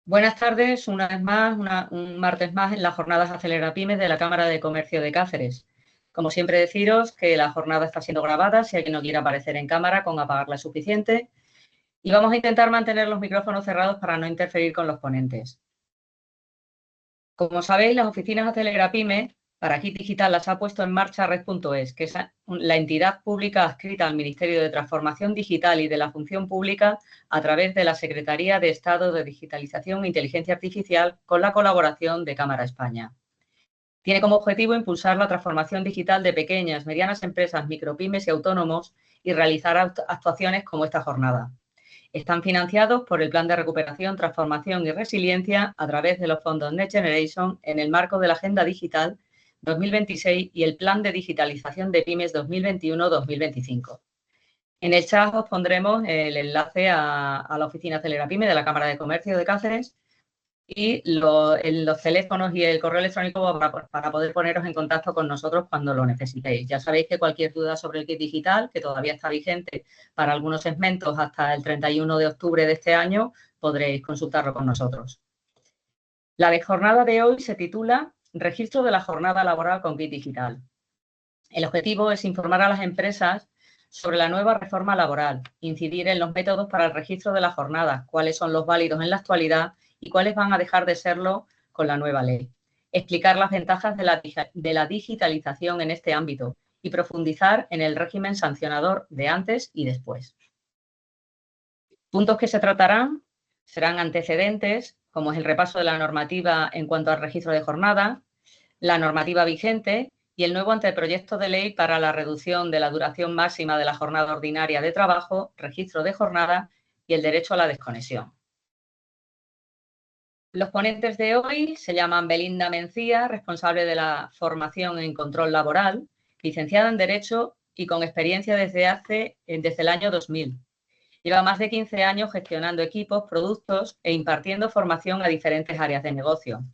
Buenas tardes, una vez más, un martes más en las jornadas Acelera Pymes de la Cámara de Comercio de Cáceres. Como siempre deciros que la jornada está siendo grabada, si alguien no quiere aparecer en cámara, con apagarla es suficiente. Y vamos a intentar mantener los micrófonos cerrados para no interferir con los ponentes. Como sabéis, las oficinas Acelera Pymes para Kit Digital las ha puesto en marcha Red.es, que es la entidad pública adscrita al Ministerio de Transformación Digital y de la Función Pública a través de la Secretaría de Estado de Digitalización e Inteligencia Artificial con la colaboración de Cámara España. Tiene como objetivo impulsar la transformación digital de pequeñas, medianas empresas, micropymes y autónomos y realizar actuaciones como esta jornada. Están financiados por el Plan de Recuperación, Transformación y Resiliencia a través de los fondos Next Generation en el marco de la Agenda Digital 2026 y el Plan de Digitalización de Pymes 2021-2025. En el chat os pondremos el enlace a la oficina Acelera Pyme de la Cámara de Comercio de Cáceres y los teléfonos y el correo electrónico para poder poneros en contacto con nosotros cuando lo necesitéis. Ya sabéis que cualquier duda sobre el kit digital, que todavía está vigente para algunos segmentos hasta el 31 de octubre de este año, podréis consultarlo con nosotros. La jornada de hoy se titula Registro de la jornada laboral con kit digital. El objetivo es informar a las empresas sobre la nueva reforma laboral, incidir en los métodos para el registro de la jornada, cuáles son los válidos en la actualidad y cuáles van a dejar de serlo con la nueva ley. Explicar las ventajas de la digitalización en este ámbito y profundizar en el régimen sancionador de antes y después. Puntos que se tratarán serán antecedentes, como es el repaso de la normativa en cuanto al registro de jornada, la normativa vigente y el nuevo anteproyecto de ley para la reducción de la duración máxima de la jornada ordinaria de trabajo, registro de jornada y el derecho a la desconexión. Los ponentes de hoy se llaman Belinda Mencía, responsable de la formación en control laboral, licenciada en Derecho y con experiencia desde el año 2000. Lleva más de 15 años gestionando equipos, productos e impartiendo formación a diferentes áreas de negocio.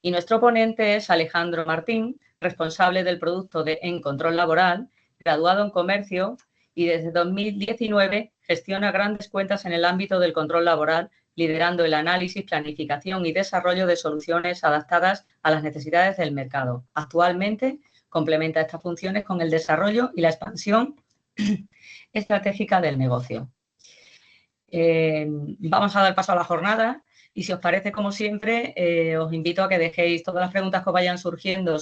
Y nuestro ponente es Alejandro Martín, responsable del producto en control laboral, graduado en comercio y desde 2019 gestiona grandes cuentas en el ámbito del control laboral, liderando el análisis, planificación y desarrollo de soluciones adaptadas a las necesidades del mercado. Actualmente complementa estas funciones con el desarrollo y la expansión estratégica del negocio. Vamos a dar paso a la jornada. Y si os parece, como siempre, os invito a que dejéis todas las preguntas que os vayan surgiendo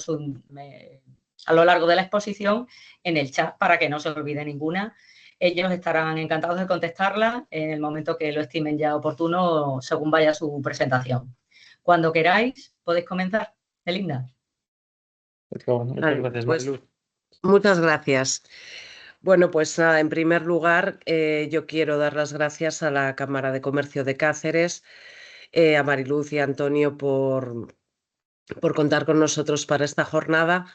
a lo largo de la exposición en el chat para que no se os olvide ninguna. Ellos estarán encantados de contestarla en el momento que lo estimen ya oportuno según vaya su presentación. Cuando queráis, podéis comenzar. Belinda. Muchas gracias, Mariluz. Muchas gracias. Bueno, pues nada, en primer lugar, yo quiero dar las gracias a la Cámara de Comercio de Cáceres, a Mariluz y a Antonio por contar con nosotros para esta jornada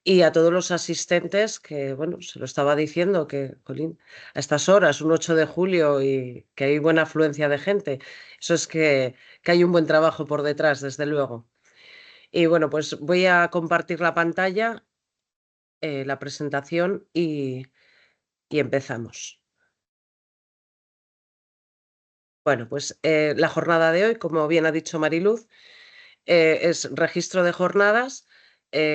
y a todos los asistentes que, bueno, se lo estaba diciendo, que, jolín, a estas horas, un 8 de julio y que hay buena afluencia de gente. Eso es que hay un buen trabajo por detrás, desde luego. Y bueno, pues voy a compartir la pantalla, la presentación y empezamos. Bueno, pues la jornada de hoy, como bien ha dicho Mariluz, es registro de jornadas,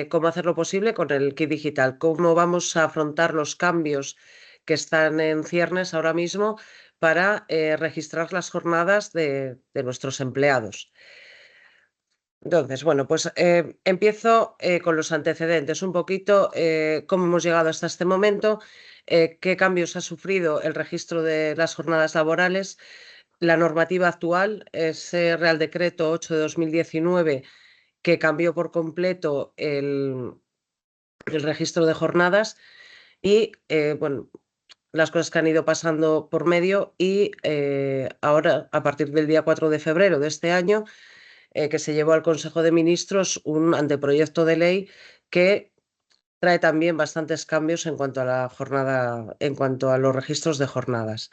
cómo hacerlo posible con el kit digital, cómo vamos a afrontar los cambios que están en ciernes ahora mismo para registrar las jornadas de nuestros empleados. Entonces, bueno, pues empiezo con los antecedentes, un poquito cómo hemos llegado hasta este momento, qué cambios ha sufrido el registro de las jornadas laborales. La normativa actual, ese Real Decreto 8 de 2019, que cambió por completo el registro de jornadas y, bueno, las cosas que han ido pasando por medio y ahora, a partir del día 4 de febrero de este año, que se llevó al Consejo de Ministros un anteproyecto de ley que trae también bastantes cambios en cuanto a la jornada, en cuanto a los registros de jornadas.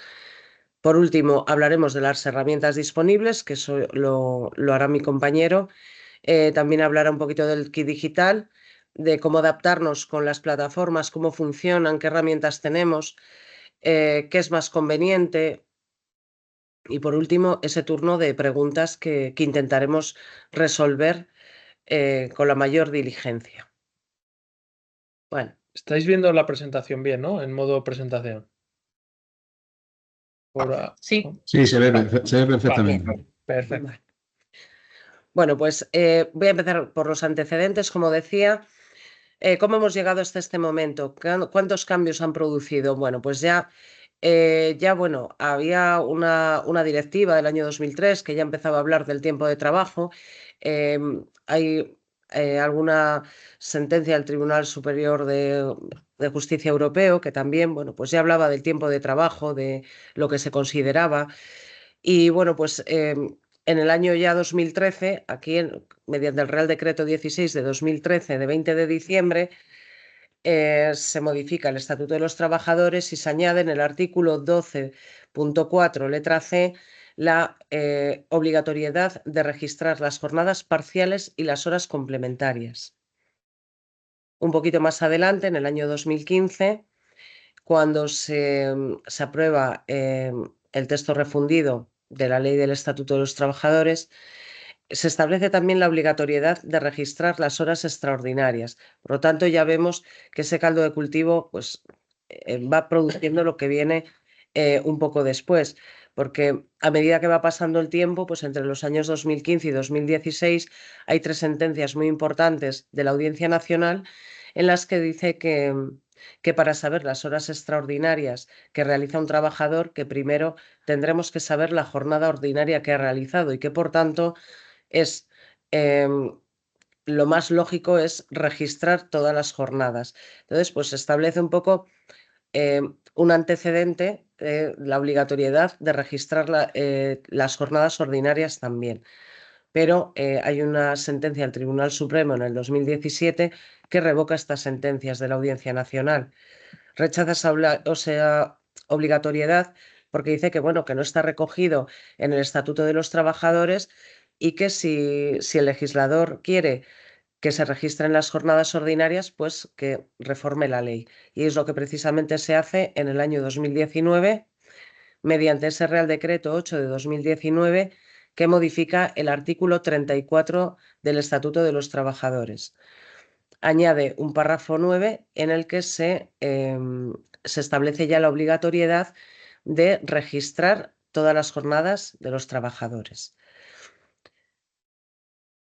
Por último, hablaremos de las herramientas disponibles, que eso lo hará mi compañero. También hablará un poquito del kit digital, de cómo adaptarnos con las plataformas, cómo funcionan, qué herramientas tenemos, qué es más conveniente. Y por último, ese turno de preguntas que intentaremos resolver con la mayor diligencia. Bueno, Estáis viendo la presentación bien, ¿no? En modo presentación. Sí. Sí, se ve, Vale. se ve perfectamente. Vale. Perfecto. Vale. Bueno, pues voy a empezar por los antecedentes, como decía. ¿Cómo hemos llegado hasta este momento? ¿Cuántos cambios han producido? Bueno, pues bueno, había una directiva del año 2003 que ya empezaba a hablar del tiempo de trabajo. Hay alguna sentencia del Tribunal Superior de Justicia Europeo que también, bueno, pues ya hablaba del tiempo de trabajo, de lo que se consideraba. Y bueno, pues en el año ya 2013, mediante el Real Decreto 16 de 2013, de 20 de diciembre, se modifica el Estatuto de los Trabajadores y se añade en el artículo 12.4, letra C, la obligatoriedad de registrar las jornadas parciales y las horas complementarias. Un poquito más adelante, en el año 2015, cuando se aprueba el texto refundido de la Ley del Estatuto de los Trabajadores, se establece también la obligatoriedad de registrar las horas extraordinarias. Por lo tanto, ya vemos que ese caldo de cultivo pues, va produciendo lo que viene un poco después, porque a medida que va pasando el tiempo, pues entre los años 2015 y 2016 hay 3 sentencias muy importantes de la Audiencia Nacional en las que dice que para saber las horas extraordinarias que realiza un trabajador, que primero tendremos que saber la jornada ordinaria que ha realizado y que por tanto es lo más lógico es registrar todas las jornadas. Entonces, pues se establece un poco un antecedente, la obligatoriedad de registrar las jornadas ordinarias también. Pero hay una sentencia del Tribunal Supremo en el 2017 que revoca estas sentencias de la Audiencia Nacional. Rechaza esa obligatoriedad porque dice que, bueno, que no está recogido en el Estatuto de los Trabajadores y que si el legislador quiere que se registren las jornadas ordinarias, pues que reforme la ley. Y es lo que precisamente se hace en el año 2019 mediante ese Real Decreto 8 de 2019 que modifica el artículo 34 del Estatuto de los Trabajadores. Añade un párrafo 9 en el que se establece ya la obligatoriedad de registrar todas las jornadas de los trabajadores.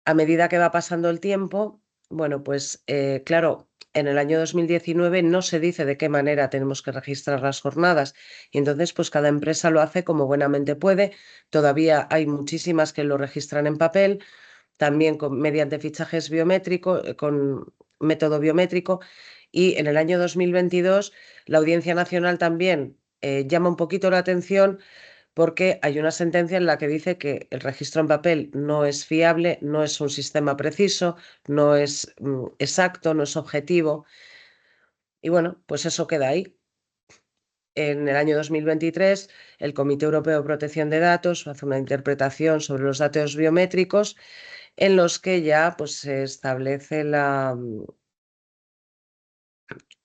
A medida que va pasando el tiempo, bueno, pues claro, en el año 2019 no se dice de qué manera tenemos que registrar las jornadas y entonces pues cada empresa lo hace como buenamente puede. Todavía hay muchísimas que lo registran en papel, también mediante fichajes biométricos, con método biométrico, y en el año 2022 la Audiencia Nacional también llama un poquito la atención porque hay una sentencia en la que dice que el registro en papel no es fiable, no es un sistema preciso, no es exacto, no es objetivo. Y bueno, pues eso queda ahí. En el año 2023, el Comité Europeo de Protección de Datos hace una interpretación sobre los datos biométricos en los que ya pues, se establece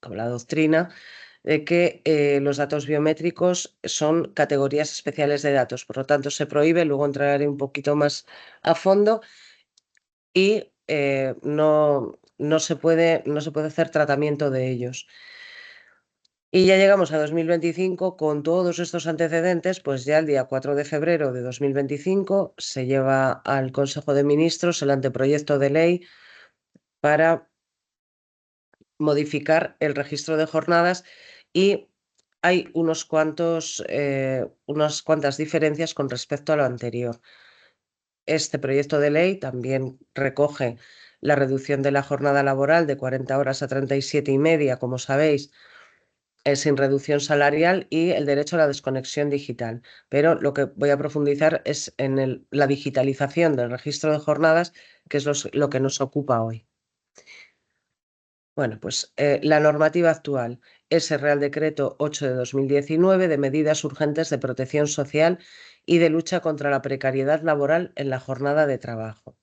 como la doctrina de que los datos biométricos son categorías especiales de datos. Por lo tanto, se prohíbe, luego entraré un poquito más a fondo, y no se puede hacer tratamiento de ellos. Y ya llegamos a 2025 con todos estos antecedentes, pues ya el día 4 de febrero de 2025 se lleva al Consejo de Ministros el anteproyecto de ley para modificar el registro de jornadas y hay unas cuantas diferencias con respecto a lo anterior. Este proyecto de ley también recoge la reducción de la jornada laboral de 40 horas a 37,5, como sabéis, sin reducción salarial, y el derecho a la desconexión digital. Pero lo que voy a profundizar es en la digitalización del registro de jornadas, que es lo que nos ocupa hoy. Bueno, pues la normativa actual es el Real Decreto 8 de 2019 de medidas urgentes de protección social y de lucha contra la precariedad laboral en la jornada de trabajo.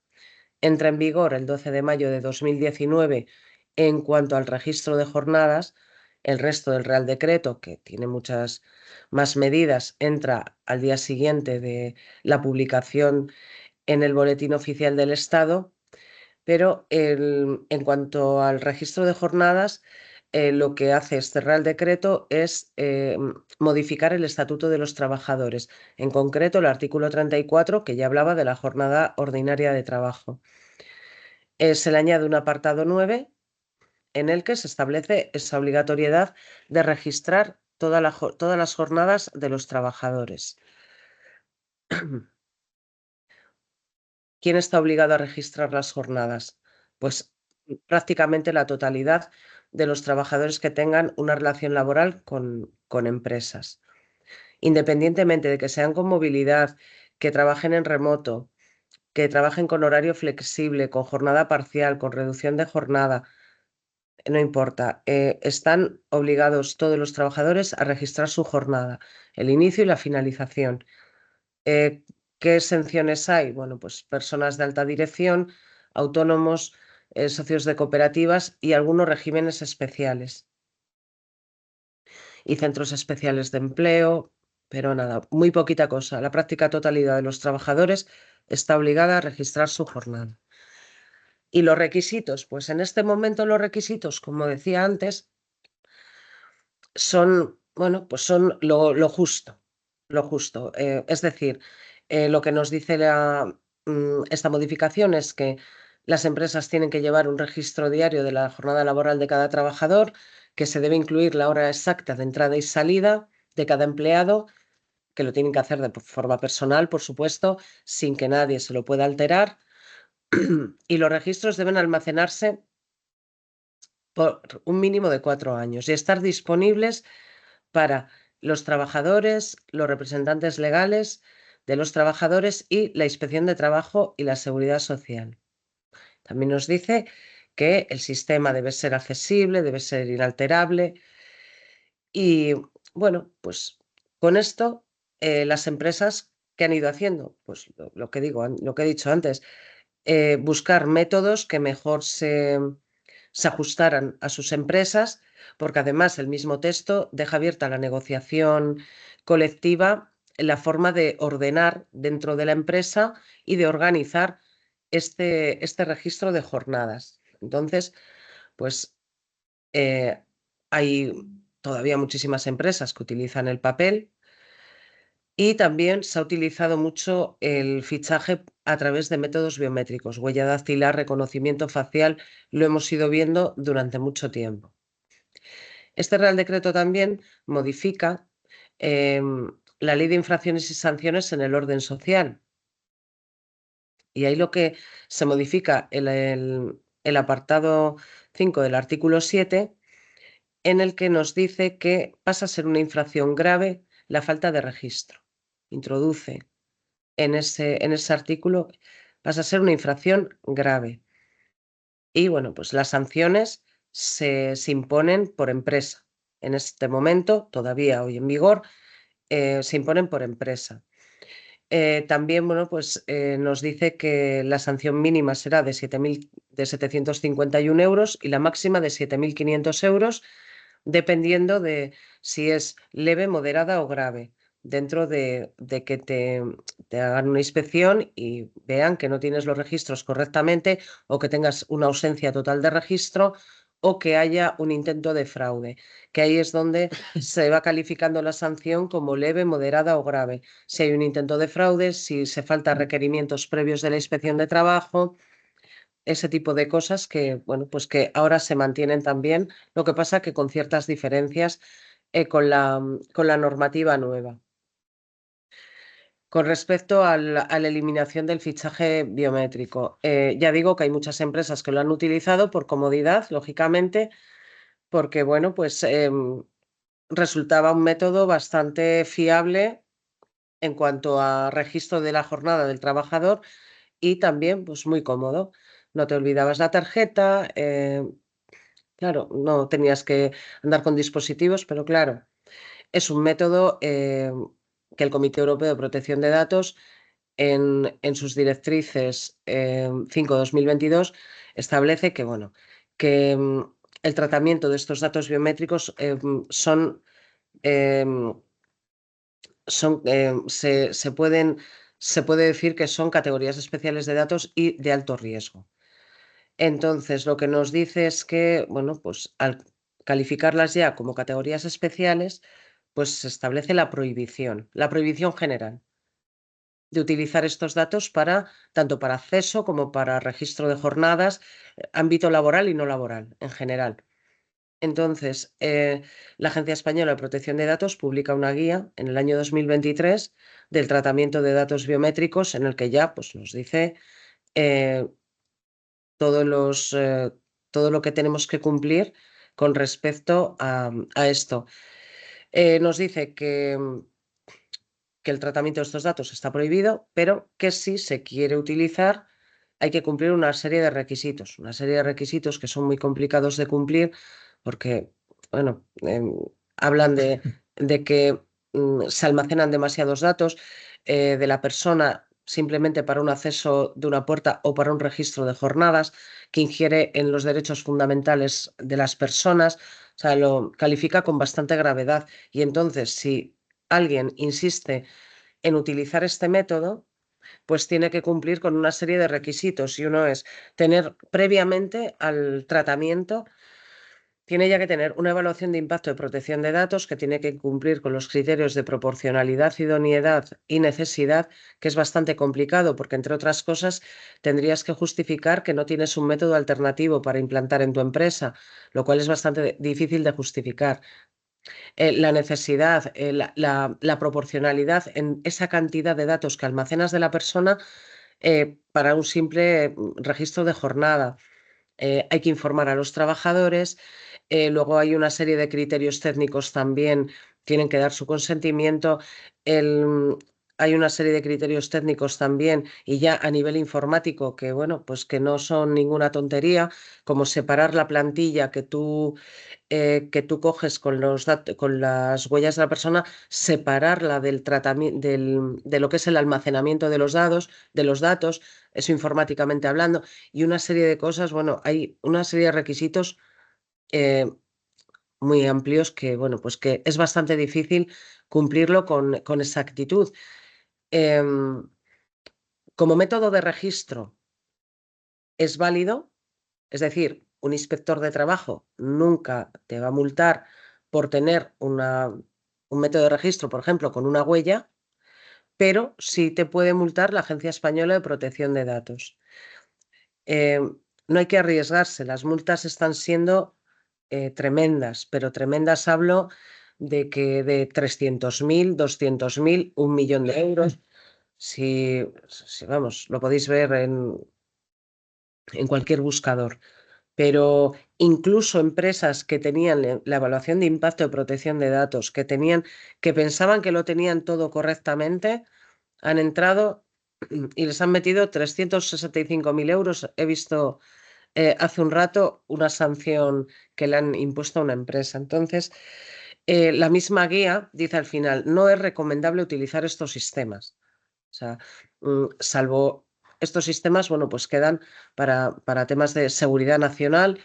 Entra en vigor el 12 de mayo de 2019 en cuanto al registro de jornadas El resto del Real Decreto, que tiene muchas más medidas, entra al día siguiente de la publicación en el Boletín Oficial del Estado, pero en cuanto al registro de jornadas, lo que hace este Real Decreto es modificar el Estatuto de los Trabajadores, en concreto el artículo 34, que ya hablaba de la jornada ordinaria de trabajo. Se le añade un apartado 9 en el que se establece esa obligatoriedad de registrar todas las jornadas de los trabajadores. ¿Quién está obligado a registrar las jornadas? Pues prácticamente la totalidad de los trabajadores que tengan una relación laboral con empresas. Independientemente de que sean con movilidad, que trabajen en remoto, que trabajen con horario flexible, con jornada parcial, con reducción de jornada, no importa, están obligados todos los trabajadores a registrar su jornada, el inicio y la finalización. ¿Qué exenciones hay? Bueno, pues personas de alta dirección, autónomos, socios de cooperativas y algunos regímenes especiales. Y centros especiales de empleo, pero nada, muy poquita cosa. La práctica totalidad de los trabajadores está obligada a registrar su jornada. ¿Y los requisitos? Pues en este momento los requisitos, como decía antes, son, bueno, pues son lo justo, lo justo. Es decir, lo que nos dice esta modificación es que las empresas tienen que llevar un registro diario de la jornada laboral de cada trabajador, que se debe incluir la hora exacta de entrada y salida de cada empleado, que lo tienen que hacer de forma personal, por supuesto, sin que nadie se lo pueda alterar. Y los registros deben almacenarse por un mínimo de 4 años y estar disponibles para los trabajadores, los representantes legales de los trabajadores y la Inspección de Trabajo y la Seguridad Social. También nos dice que el sistema debe ser accesible, debe ser inalterable y, bueno, pues con esto las empresas, ¿qué han ido haciendo? Pues lo que digo, lo que he dicho antes, buscar métodos que mejor se ajustaran a sus empresas, porque además el mismo texto deja abierta la negociación colectiva en la forma de ordenar dentro de la empresa y de organizar este registro de jornadas. Entonces, pues hay todavía muchísimas empresas que utilizan el papel. Y también se ha utilizado mucho el fichaje a través de métodos biométricos, huella dactilar, reconocimiento facial, lo hemos ido viendo durante mucho tiempo. Este Real Decreto también modifica la Ley de Infracciones y Sanciones en el orden social. Y ahí lo que se modifica el apartado 5 del artículo 7, en el que nos dice que pasa a ser una infracción grave la falta de registro. Introduce en ese artículo, pasa a ser una infracción grave. Y bueno, pues las sanciones se imponen por empresa. En este momento, todavía hoy en vigor, se imponen por empresa. También, bueno, pues nos dice que la sanción mínima será de 751 euros y la máxima de 7.500 euros, dependiendo de si es leve, moderada o grave, dentro de que te hagan una inspección y vean que no tienes los registros correctamente o que tengas una ausencia total de registro o que haya un intento de fraude, que ahí es donde se va calificando la sanción como leve, moderada o grave. Si hay un intento de fraude, si se faltan requerimientos previos de la Inspección de Trabajo, ese tipo de cosas que, bueno, pues que ahora se mantienen también, lo que pasa que con ciertas diferencias con la normativa nueva. Con respecto a la eliminación del fichaje biométrico, ya digo que hay muchas empresas que lo han utilizado por comodidad, lógicamente, porque, bueno, pues resultaba un método bastante fiable en cuanto a registro de la jornada del trabajador y también, pues, muy cómodo. No te olvidabas la tarjeta, claro, no tenías que andar con dispositivos, pero claro, es un método que el Comité Europeo de Protección de Datos en sus directrices 5/2022 establece que, bueno, que el tratamiento de estos datos biométricos se puede decir que son categorías especiales de datos y de alto riesgo. Entonces, lo que nos dice es que, bueno, pues al calificarlas ya como categorías especiales, pues se establece la prohibición general de utilizar estos datos tanto para acceso como para registro de jornadas, ámbito laboral y no laboral en general. Entonces, la Agencia Española de Protección de Datos publica una guía en el año 2023 del tratamiento de datos biométricos, en el que ya pues, nos dice todo lo que tenemos que cumplir con respecto a esto. Nos dice que el tratamiento de estos datos está prohibido, pero que si se quiere utilizar hay que cumplir una serie de requisitos que son muy complicados de cumplir porque, bueno, hablan de que se almacenan demasiados datos de la persona simplemente para un acceso de una puerta o para un registro de jornadas, que ingiere en los derechos fundamentales de las personas, o sea, lo califica con bastante gravedad. Y entonces, si alguien insiste en utilizar este método, pues tiene que cumplir con una serie de requisitos y uno es tener previamente al tratamiento, tiene ya que tener una evaluación de impacto de protección de datos que tiene que cumplir con los criterios de proporcionalidad, idoneidad y necesidad, que es bastante complicado porque, entre otras cosas, tendrías que justificar que no tienes un método alternativo para implantar en tu empresa, lo cual es bastante difícil de justificar. La necesidad, la proporcionalidad en esa cantidad de datos que almacenas de la persona para un simple registro de jornada. Hay que informar a los trabajadores, luego hay una serie de criterios técnicos también, tienen que dar su consentimiento. Hay una serie de criterios técnicos también y ya a nivel informático que, bueno, pues que no son ninguna tontería, como separar la plantilla que tú coges con las huellas de la persona, separarla del tratamiento, de lo que es el almacenamiento de los datos, eso informáticamente hablando, y una serie de cosas. Bueno, hay una serie de requisitos muy amplios que, bueno, pues que es bastante difícil cumplirlo con exactitud. Como método de registro es válido, es decir, un inspector de trabajo nunca te va a multar por tener un método de registro, por ejemplo, con una huella, pero sí te puede multar la Agencia Española de Protección de Datos. No hay que arriesgarse, las multas están siendo tremendas, pero tremendas hablo de que de 300.000, 200.000, 1.000.000 de euros. Si vamos, lo podéis ver en cualquier buscador. Pero incluso empresas que tenían la evaluación de impacto de protección de datos, que pensaban que lo tenían todo correctamente, han entrado y les han metido 365.000 euros. He visto hace un rato una sanción que le han impuesto a una empresa. Entonces, la misma guía dice al final, no es recomendable utilizar estos sistemas. O sea, salvo estos sistemas, bueno, pues quedan para temas de seguridad nacional.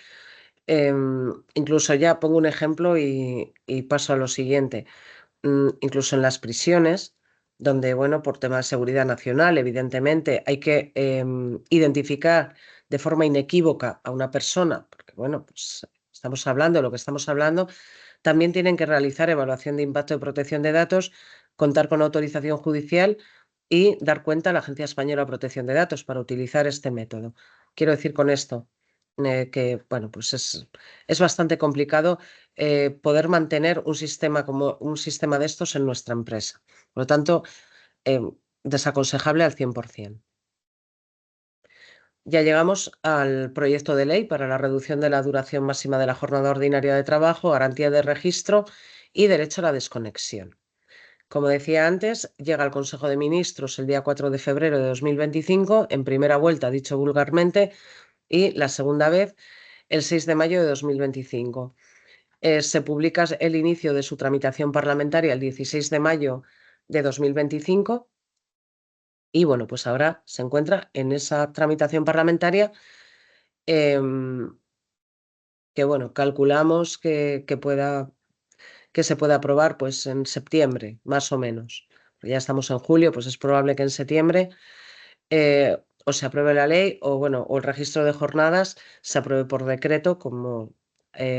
Incluso ya pongo un ejemplo y paso a lo siguiente. Incluso en las prisiones, donde, bueno, por tema de seguridad nacional, evidentemente, hay que identificar de forma inequívoca a una persona, porque, bueno, pues estamos hablando de lo que estamos hablando, también tienen que realizar evaluación de impacto de protección de datos, contar con autorización judicial y dar cuenta a la Agencia Española de Protección de Datos para utilizar este método. Quiero decir con esto que, bueno, pues es bastante complicado poder mantener un sistema de estos en nuestra empresa. Por lo tanto, desaconsejable al 100%. Ya llegamos al proyecto de ley para la reducción de la duración máxima de la jornada ordinaria de trabajo, garantía de registro y derecho a la desconexión. Como decía antes, llega al Consejo de Ministros el día 4 de febrero de 2025, en primera vuelta, dicho vulgarmente, y la segunda vez el 6 de mayo de 2025. Se publica el inicio de su tramitación parlamentaria el 16 de mayo de 2025 y, bueno, pues ahora se encuentra en esa tramitación parlamentaria bueno, calculamos que se pueda aprobar pues en septiembre, más o menos. Ya estamos en julio, pues es probable que en septiembre o se apruebe la ley o, bueno, o el registro de jornadas se apruebe por decreto, como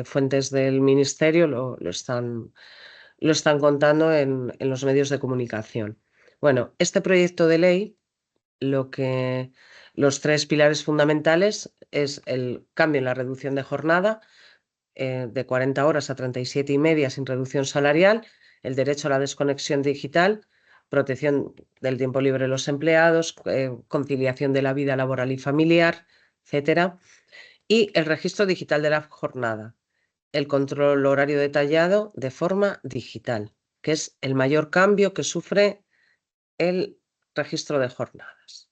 fuentes del ministerio lo están contando en los medios de comunicación. Bueno, este proyecto de ley, los tres pilares fundamentales es el cambio en la reducción de jornada, de 40 horas a 37,5 sin reducción salarial, el derecho a la desconexión digital, protección del tiempo libre de los empleados, conciliación de la vida laboral y familiar, etcétera, y el registro digital de la jornada, el control horario detallado de forma digital, que es el mayor cambio que sufre el registro de jornadas.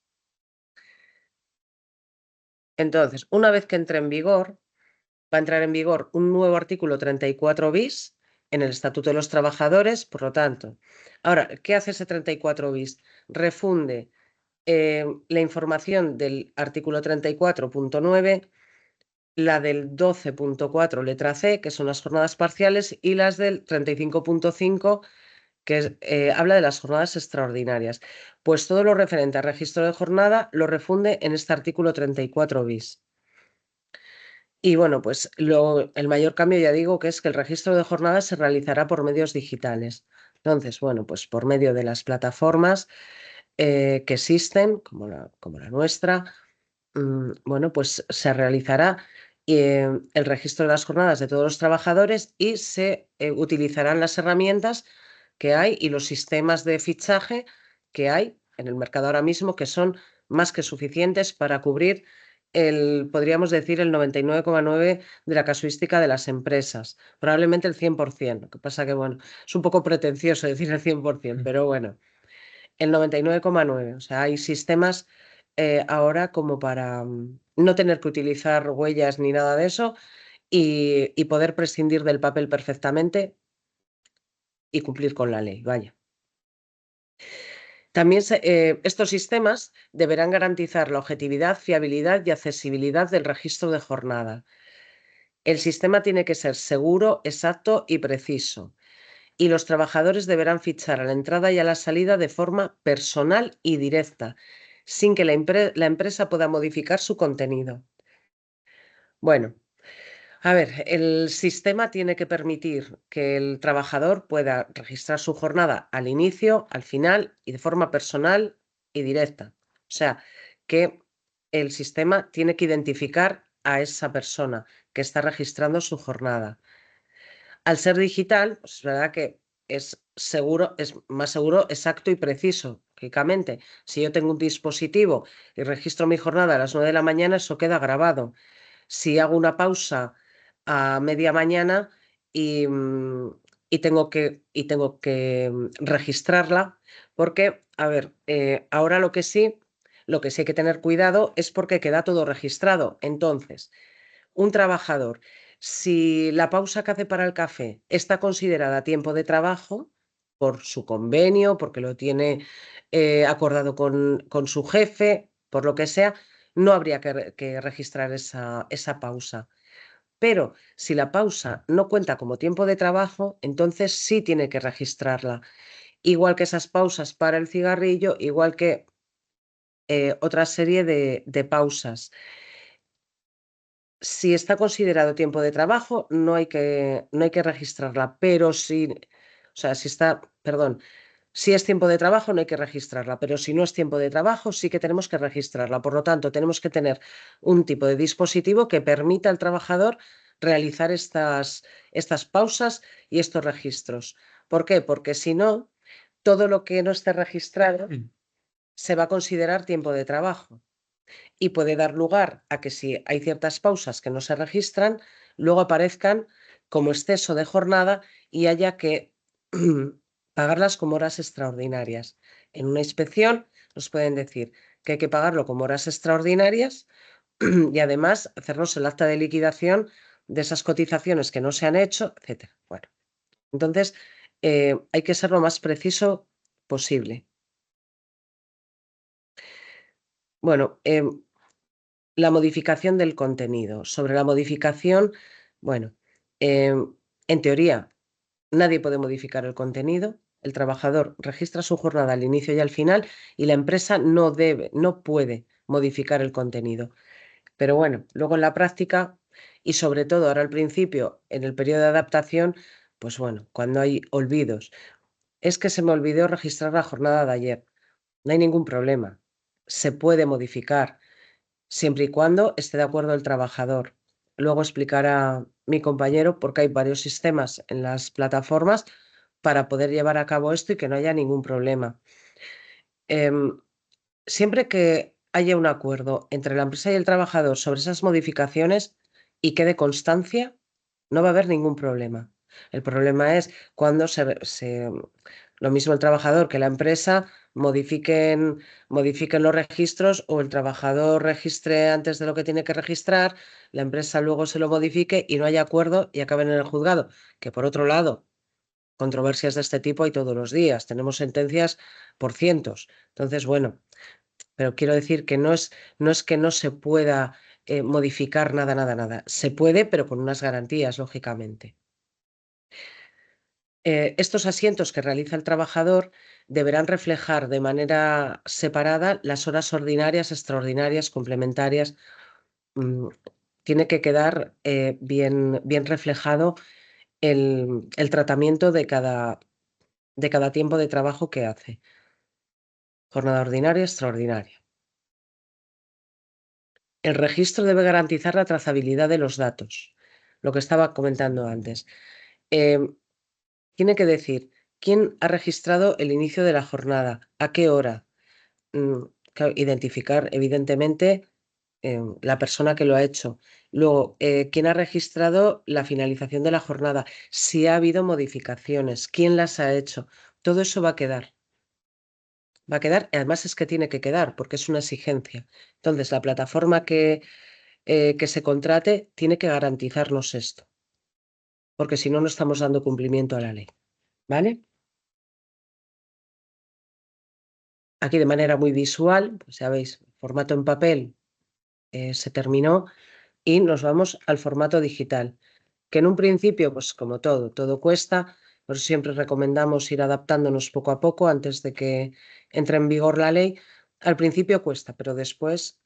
Entonces, una vez que entre en vigor, va a entrar en vigor un nuevo artículo 34 bis en el Estatuto de los Trabajadores, por lo tanto. Ahora, ¿qué hace ese 34 bis? Refunde la información del artículo 34.9, la del 12.4 letra C, que son las jornadas parciales, y las del 35.5, que habla de las jornadas extraordinarias. Pues todo lo referente al registro de jornada lo refunde en este artículo 34 bis. Y bueno, pues el mayor cambio, ya digo, que es que el registro de jornadas se realizará por medios digitales. Entonces, bueno, pues por medio de las plataformas que existen, como la nuestra, bueno, pues se realizará el registro de las jornadas de todos los trabajadores y se utilizarán las herramientas que hay y los sistemas de fichaje que hay en el mercado ahora mismo, que son más que suficientes para cubrir podríamos decir, el 99,9% de la casuística de las empresas, probablemente el 100%. Lo que pasa que, bueno, es un poco pretencioso decir el 100%, pero bueno, el 99,9%. O sea, hay sistemas ahora como para no tener que utilizar huellas ni nada de eso y poder prescindir del papel perfectamente y cumplir con la ley, vaya. También estos sistemas deberán garantizar la objetividad, fiabilidad y accesibilidad del registro de jornada. El sistema tiene que ser seguro, exacto y preciso. Y los trabajadores deberán fichar a la entrada y a la salida de forma personal y directa, sin que la empresa pueda modificar su contenido. Bueno, a ver, el sistema tiene que permitir que el trabajador pueda registrar su jornada al inicio, al final y de forma personal y directa. O sea, que el sistema tiene que identificar a esa persona que está registrando su jornada. Al ser digital, pues es verdad que es seguro, es más seguro, exacto y preciso, lógicamente. Si yo tengo un dispositivo y registro mi jornada a las 9 de la mañana, eso queda grabado. Si hago una pausa a media mañana y, tengo que registrarla, porque, a ver, ahora lo que sí hay que tener cuidado es porque queda todo registrado. Entonces, un trabajador, si la pausa que hace para el café está considerada tiempo de trabajo por su convenio, porque lo tiene acordado con su jefe, por lo que sea, no habría que registrar esa pausa. Pero si la pausa no cuenta como tiempo de trabajo, entonces sí tiene que registrarla. Igual que esas pausas para el cigarrillo, igual que otra serie de pausas. Si está considerado tiempo de trabajo, no hay que registrarla, pero si es tiempo de trabajo, no hay que registrarla, pero si no es tiempo de trabajo, sí que tenemos que registrarla. Por lo tanto, tenemos que tener un tipo de dispositivo que permita al trabajador realizar estas pausas y estos registros. ¿Por qué? Porque si no, todo lo que no esté registrado se va a considerar tiempo de trabajo y puede dar lugar a que si hay ciertas pausas que no se registran, luego aparezcan como exceso de jornada y haya que pagarlas como horas extraordinarias. En una inspección nos pueden decir que hay que pagarlo como horas extraordinarias y además hacernos el acta de liquidación de esas cotizaciones que no se han hecho, etc. Bueno, entonces hay que ser lo más preciso posible. Bueno, la modificación del contenido. Sobre la modificación Bueno, en teoría, nadie puede modificar el contenido. El trabajador registra su jornada al inicio y al final y la empresa no puede modificar el contenido. Pero bueno, luego en la práctica y sobre todo ahora al principio, en el periodo de adaptación, pues bueno, cuando hay olvidos, es que se me olvidó registrar la jornada de ayer. No hay ningún problema. Se puede modificar siempre y cuando esté de acuerdo el trabajador. Luego explicará mi compañero porque hay varios sistemas en las plataformas para poder llevar a cabo esto y que no haya ningún problema. Siempre que haya un acuerdo entre la empresa y el trabajador sobre esas modificaciones y quede constancia, no va a haber ningún problema. El problema es cuando lo mismo el trabajador que la empresa modifiquen los registros o el trabajador registre antes de lo que tiene que registrar, la empresa luego se lo modifique y no haya acuerdo y acaben en el juzgado. Que por otro lado, controversias de este tipo hay todos los días. Tenemos sentencias por cientos. Entonces, bueno, pero quiero decir que no es que no se pueda modificar nada, nada, nada. Se puede, pero con unas garantías, lógicamente. Estos asientos que realiza el trabajador deberán reflejar de manera separada las horas ordinarias, extraordinarias, complementarias. Tiene que quedar bien reflejado el tratamiento de cada tiempo de trabajo que hace. Jornada ordinaria, extraordinaria. El registro debe garantizar la trazabilidad de los datos, lo que estaba comentando antes. Tiene que decir quién ha registrado el inicio de la jornada, a qué hora. Claro, identificar, evidentemente, la persona que lo ha hecho. Luego, quién ha registrado la finalización de la jornada, si ha habido modificaciones, quién las ha hecho. Todo eso va a quedar. Va a quedar, además es que tiene que quedar, porque es una exigencia. Entonces, la plataforma que se contrate tiene que garantizarnos esto, porque si no, no estamos dando cumplimiento a la ley. ¿Vale? Aquí de manera muy visual, pues ya veis, formato en papel se terminó y nos vamos al formato digital, que en un principio, pues como todo cuesta, por eso siempre recomendamos ir adaptándonos poco a poco antes de que entre en vigor la ley. Al principio cuesta, pero después,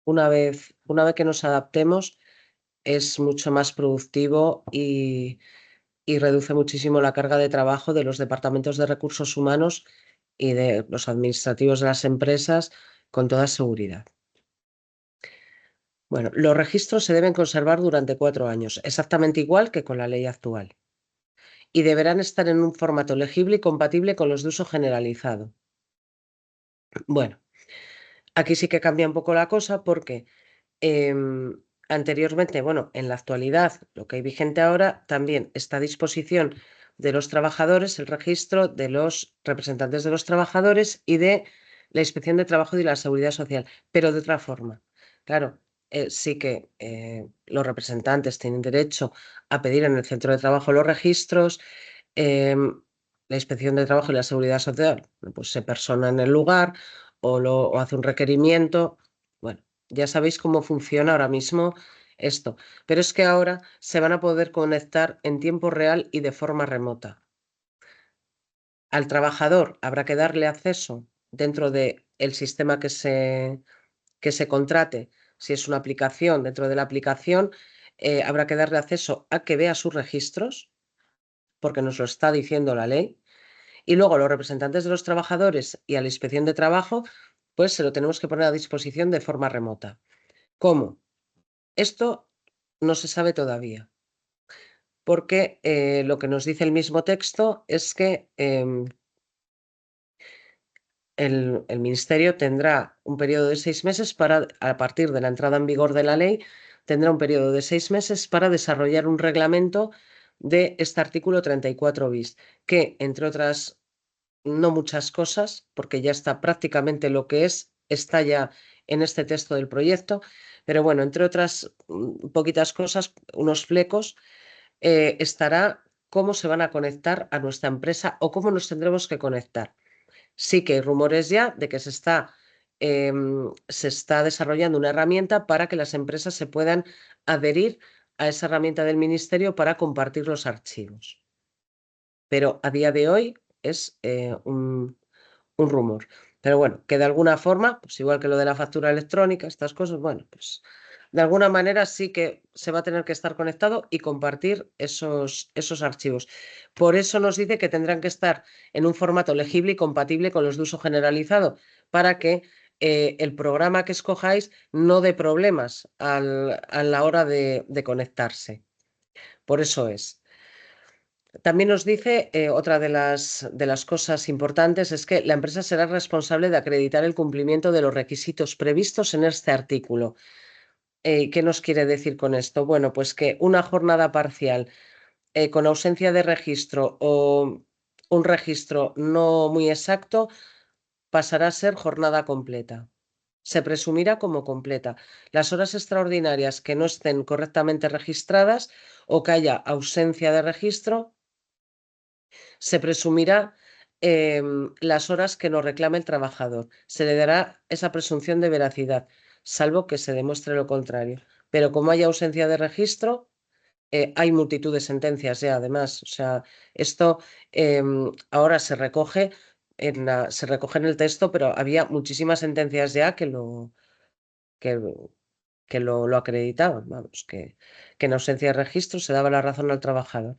una vez que nos adaptemos, es mucho más productivo y reduce muchísimo la carga de trabajo de los departamentos de recursos humanos y de los administrativos de las empresas con toda seguridad. Bueno, los registros se deben conservar durante 4 años, exactamente igual que con la ley actual, y deberán estar en un formato legible y compatible con los de uso generalizado. Bueno, aquí sí que cambia un poco la cosa porque anteriormente, bueno, en la actualidad, lo que hay vigente ahora, también está a disposición de los trabajadores el registro de los representantes de los trabajadores y de la Inspección de Trabajo y la Seguridad Social, pero de otra forma. Claro, sí que los representantes tienen derecho a pedir en el centro de trabajo los registros. La Inspección de Trabajo y la Seguridad Social, pues se persona en el lugar o hace un requerimiento. Bueno, ya sabéis cómo funciona ahora mismo esto, pero es que ahora se van a poder conectar en tiempo real y de forma remota. Al trabajador habrá que darle acceso dentro del sistema que se contrate. Si es una aplicación, dentro de la aplicación habrá que darle acceso a que vea sus registros, porque nos lo está diciendo la ley. Y luego los representantes de los trabajadores y a la Inspección de Trabajo, pues se lo tenemos que poner a disposición de forma remota. ¿Cómo? Esto no se sabe todavía, porque lo que nos dice el mismo texto es que el Ministerio tendrá un periodo de 6 meses a partir de la entrada en vigor de la ley, tendrá un periodo de 6 meses para desarrollar un reglamento de este artículo 34 bis, que, entre otras, no muchas cosas, porque ya está prácticamente lo que está ya en este texto del proyecto, pero bueno, entre otras poquitas cosas, unos flecos, estará cómo se van a conectar a nuestra empresa o cómo nos tendremos que conectar. Sí que hay rumores ya de que se está desarrollando una herramienta para que las empresas se puedan adherir a esa herramienta del Ministerio para compartir los archivos. Pero a día de hoy es un rumor. Pero bueno, que de alguna forma, pues igual que lo de la factura electrónica, estas cosas, bueno, pues de alguna manera sí que se va a tener que estar conectado y compartir esos archivos. Por eso nos dice que tendrán que estar en un formato legible y compatible con los de uso generalizado, para que el programa que escojáis no dé problemas a la hora de conectarse. Por eso es. También nos dice, otra de las cosas importantes es que la empresa será responsable de acreditar el cumplimiento de los requisitos previstos en este artículo. ¿Qué nos quiere decir con esto? Bueno, pues que una jornada parcial con ausencia de registro o un registro no muy exacto pasará a ser jornada completa. Se presumirá como completa. Las horas extraordinarias que no estén correctamente registradas o que haya ausencia de registro, se presumirá las horas que nos reclame el trabajador. Se le dará esa presunción de veracidad, salvo que se demuestre lo contrario. Pero como hay ausencia de registro, hay multitud de sentencias ya, además. O sea, esto ahora se recoge se recoge en el texto, pero había muchísimas sentencias ya que lo acreditaban. Vamos, que en ausencia de registro se daba la razón al trabajador.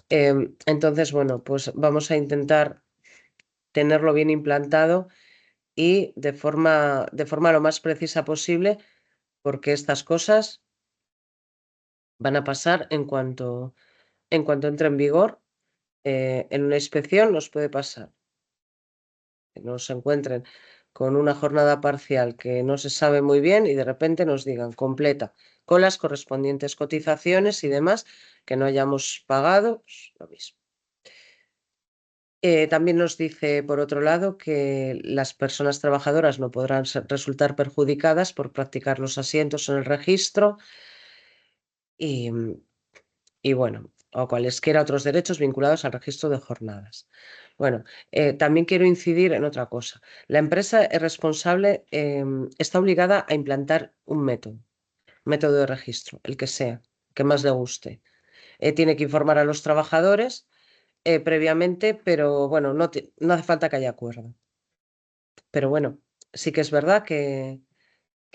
Entonces, bueno, pues vamos a intentar tenerlo bien implantado y de forma lo más precisa posible, porque estas cosas van a pasar en cuanto entre en vigor. En una inspección nos puede pasar que nos encuentren con una jornada parcial que no se sabe muy bien y de repente nos digan completa, con las correspondientes cotizaciones y demás que no hayamos pagado, pues lo mismo. También nos dice, por otro lado, que las personas trabajadoras no podrán resultar perjudicadas por practicar los asientos en el registro y, bueno, o cualesquiera otros derechos vinculados al registro de jornadas. Bueno, también quiero incidir en otra cosa. La empresa es responsable, está obligada a implantar un método de registro, el que sea, que más le guste. Tiene que informar a los trabajadores previamente, pero bueno, no hace falta que haya acuerdo. Pero bueno, sí que es verdad que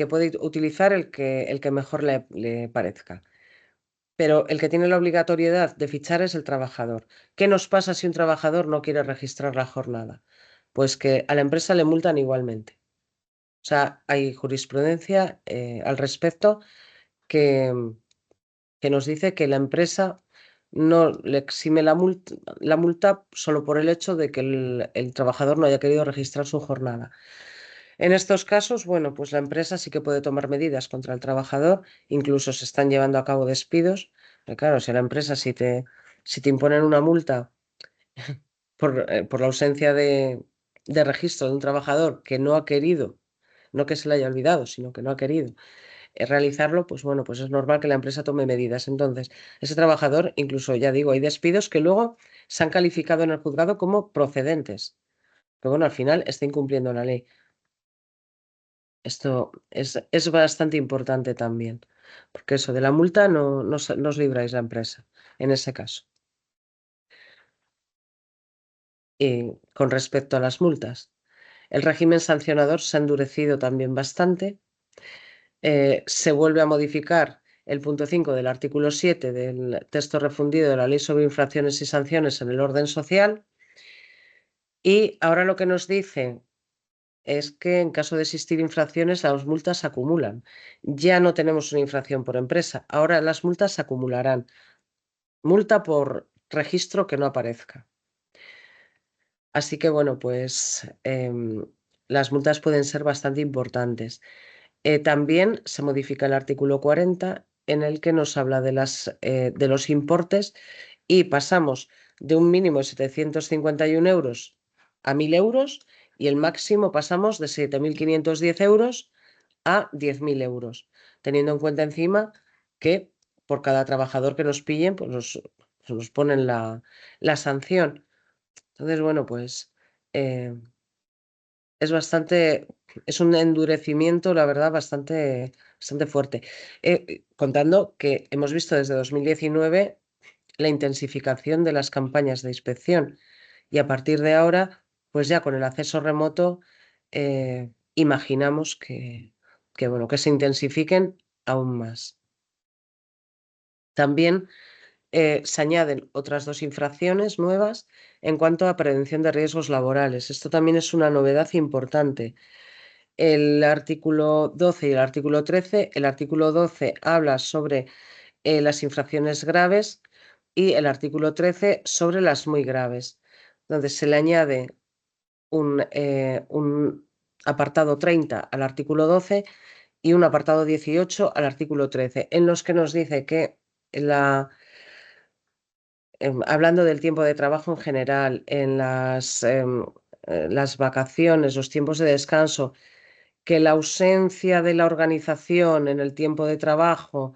puede utilizar el que mejor le parezca. Pero el que tiene la obligatoriedad de fichar es el trabajador. ¿Qué nos pasa si un trabajador no quiere registrar la jornada? Pues que a la empresa le multan igualmente. O sea, hay jurisprudencia al respecto que nos dice que la empresa no le exime la multa solo por el hecho de que el trabajador no haya querido registrar su jornada. En estos casos, bueno, pues la empresa sí que puede tomar medidas contra el trabajador, incluso se están llevando a cabo despidos. Pero claro, si la empresa, si te imponen una multa por la ausencia de registro de un trabajador que no ha querido, no que se le haya olvidado, sino que no ha querido realizarlo, pues bueno, pues es normal que la empresa tome medidas. Entonces, ese trabajador, incluso ya digo, hay despidos que luego se han calificado en el juzgado como procedentes. Pero bueno, al final está incumpliendo la ley. Esto es bastante importante también, porque eso de la multa no os libráis la empresa, en ese caso. Y con respecto a las multas, el régimen sancionador se ha endurecido también bastante. Se vuelve a modificar el punto 5 del artículo 7 del texto refundido de la Ley sobre infracciones y sanciones en el orden social. Y ahora lo que nos dice es que en caso de existir infracciones, las multas se acumulan. Ya no tenemos una infracción por empresa, ahora las multas se acumularán. Multa por registro que no aparezca. Así que bueno, pues las multas pueden ser bastante importantes. También se modifica el artículo 40 en el que nos habla de los importes y pasamos de un mínimo de 751 euros a 1.000 euros y el máximo pasamos de 7.510 euros a 10.000 euros, teniendo en cuenta encima que por cada trabajador que nos pillen, pues nos ponen la sanción. Entonces, bueno, pues es un endurecimiento, la verdad, bastante fuerte. Contando que hemos visto desde 2019 la intensificación de las campañas de inspección y a partir de ahora, pues ya con el acceso remoto, imaginamos bueno, que se intensifiquen aún más. También se añaden otras 2 infracciones nuevas en cuanto a prevención de riesgos laborales. Esto también es una novedad importante. El artículo 12 y el artículo 13. El artículo 12 habla sobre las infracciones graves y el artículo 13 sobre las muy graves, donde se le añade un apartado 30 al artículo 12 y un apartado 18 al artículo 13, en los que nos dice que hablando del tiempo de trabajo en general, en las vacaciones, los tiempos de descanso, que la ausencia de la organización en el tiempo de trabajo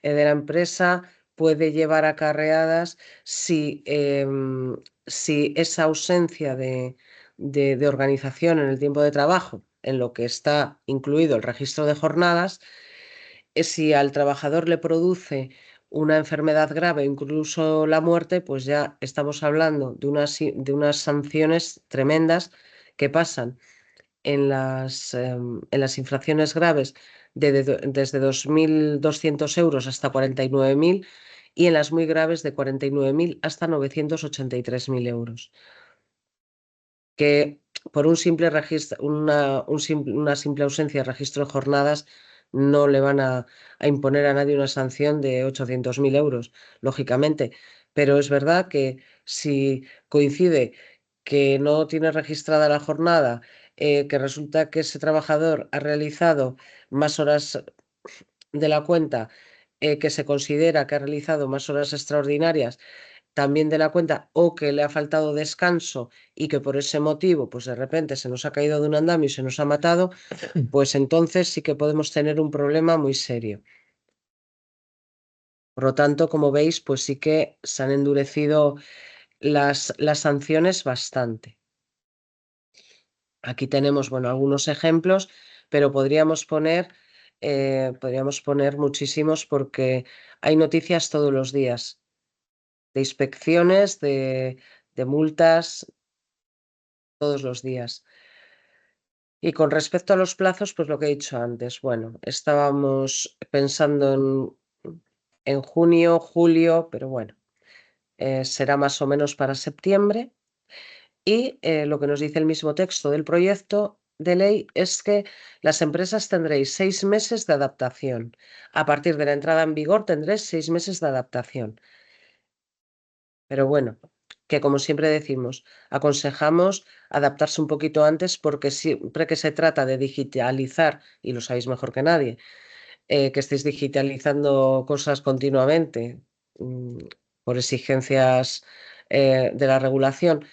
de la empresa puede llevar acarreadas si esa ausencia de organización en el tiempo de trabajo, en lo que está incluido el registro de jornadas, si al trabajador le produce una enfermedad grave, incluso la muerte, pues ya estamos hablando de unas sanciones tremendas que pasan en las infracciones graves desde 2.200 euros hasta 49.000 y en las muy graves de 49.000 hasta 983.000 euros. Que por un simple registro, una simple ausencia de registro de jornadas no le van a imponer a nadie una sanción de 800.000 euros, lógicamente. Pero es verdad que si coincide que no tiene registrada la jornada, que resulta que ese trabajador ha realizado más horas de la cuenta, que se considera que ha realizado más horas extraordinarias también de la cuenta o que le ha faltado descanso y que por ese motivo, pues de repente se nos ha caído de un andamio y se nos ha matado, pues entonces sí que podemos tener un problema muy serio. Por lo tanto, como veis, pues sí que se han endurecido las sanciones bastante. Aquí tenemos, bueno, algunos ejemplos, pero podríamos poner muchísimos porque hay noticias todos los días de inspecciones, de multas, todos los días. Y con respecto a los plazos, pues lo que he dicho antes, bueno, estábamos pensando en junio, julio, pero bueno, será más o menos para septiembre. Y lo que nos dice el mismo texto del proyecto de ley es que las empresas tendréis 6 meses de adaptación. A partir de la entrada en vigor tendréis 6 meses de adaptación. Pero bueno, que como siempre decimos, aconsejamos adaptarse un poquito antes porque siempre que se trata de digitalizar, y lo sabéis mejor que nadie, que estéis digitalizando cosas continuamente por exigencias de la regulación,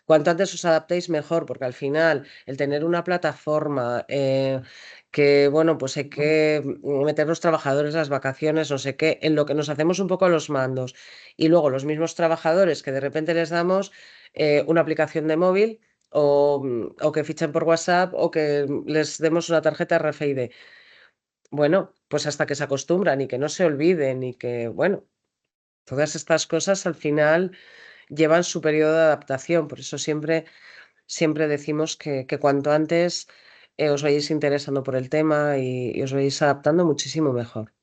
cuanto antes os adaptéis mejor, porque al final el tener una plataforma que, bueno, pues hay que meter los trabajadores, las vacaciones, no sé qué, en lo que nos hacemos un poco a los mandos. Y luego los mismos trabajadores que de repente les damos una aplicación de móvil o que fichen por WhatsApp o que les demos una tarjeta RFID. Bueno, pues hasta que se acostumbran y que no se olviden y que, bueno, todas estas cosas al final llevan su periodo de adaptación. Por eso siempre decimos que cuanto antes os vayáis interesando por el tema y os vayáis adaptando muchísimo mejor.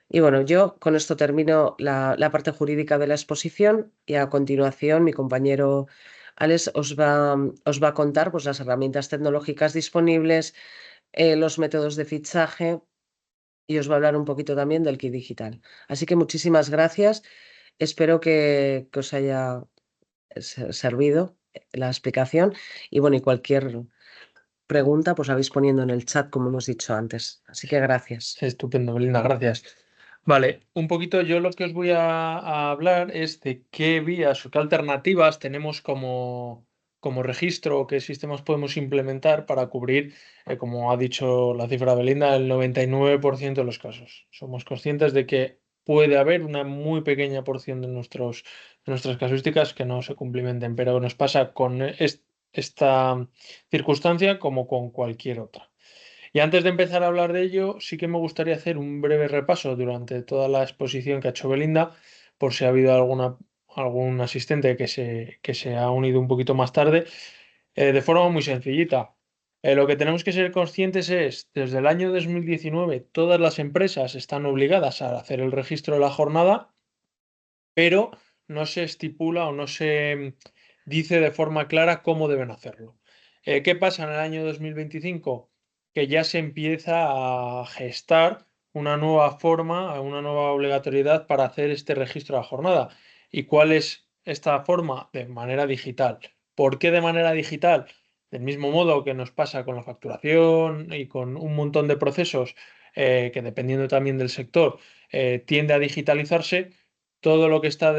Y bueno, yo con esto termino la parte jurídica de la exposición y a continuación mi compañero Alex os va a contar pues, las herramientas tecnológicas disponibles, los métodos de fichaje y os va a hablar un poquito también del kit digital. Así que muchísimas gracias. Espero que os haya servido la explicación y bueno, y cualquier pregunta pues la vais poniendo en el chat como hemos dicho antes. Así que gracias. Estupendo, Belinda, gracias. Vale, un poquito yo lo que os voy a hablar es de qué vías o qué alternativas tenemos como registro o qué sistemas podemos implementar para cubrir, como ha dicho la cifra de Belinda, el 99% de los casos. Somos conscientes de que puede haber una muy pequeña porción de nuestras casuísticas que no se cumplimenten, pero nos pasa con esta circunstancia como con cualquier otra. Y antes de empezar a hablar de ello, sí que me gustaría hacer un breve repaso durante toda la exposición que ha hecho Belinda, por si ha habido algún asistente que se ha unido un poquito más tarde, de forma muy sencillita. Lo que tenemos que ser conscientes es, desde el año 2019, todas las empresas están obligadas a hacer el registro de la jornada, pero no se estipula o no se dice de forma clara cómo deben hacerlo. ¿Qué pasa en el año 2025? Que ya se empieza a gestar una nueva forma, una nueva obligatoriedad para hacer este registro de la jornada. ¿Y cuál es esta forma? De manera digital. ¿Por qué de manera digital? Del mismo modo que nos pasa con la facturación y con un montón de procesos que, dependiendo también del sector, tiende a digitalizarse. Todo lo que está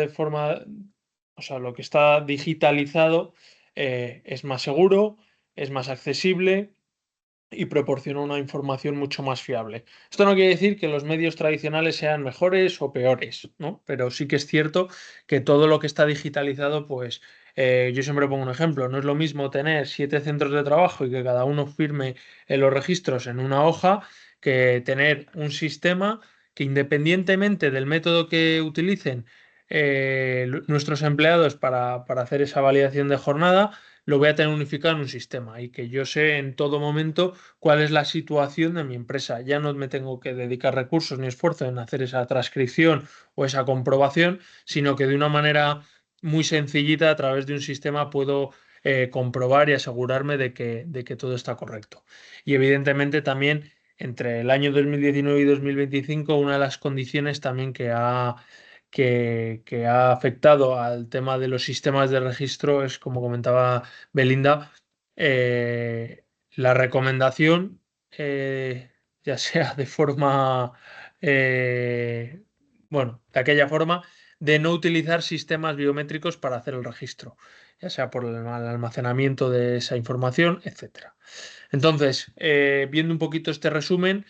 o sea, lo que está digitalizado es más seguro, es más accesible y proporciona una información mucho más fiable. Esto no quiere decir que los medios tradicionales sean mejores o peores, ¿no? Pero sí que es cierto que todo lo que está digitalizado, pues yo siempre pongo un ejemplo, no es lo mismo tener 7 centros de trabajo y que cada uno firme en los registros en una hoja que tener un sistema que, independientemente del método que utilicen nuestros empleados para hacer esa validación de jornada, lo voy a tener unificado en un sistema y que yo sé en todo momento cuál es la situación de mi empresa. Ya no me tengo que dedicar recursos ni esfuerzo en hacer esa transcripción o esa comprobación, sino que de una manera muy sencillita, a través de un sistema, puedo comprobar y asegurarme de que todo está correcto. Y evidentemente también, entre el año 2019 y 2025, una de las condiciones también que ha afectado al tema de los sistemas de registro es, como comentaba Belinda, la recomendación, ya sea de forma, eh, bueno, de aquella forma, de no utilizar sistemas biométricos para hacer el registro, ya sea por el almacenamiento de esa información, etcétera. Entonces, viendo un poquito este resumen,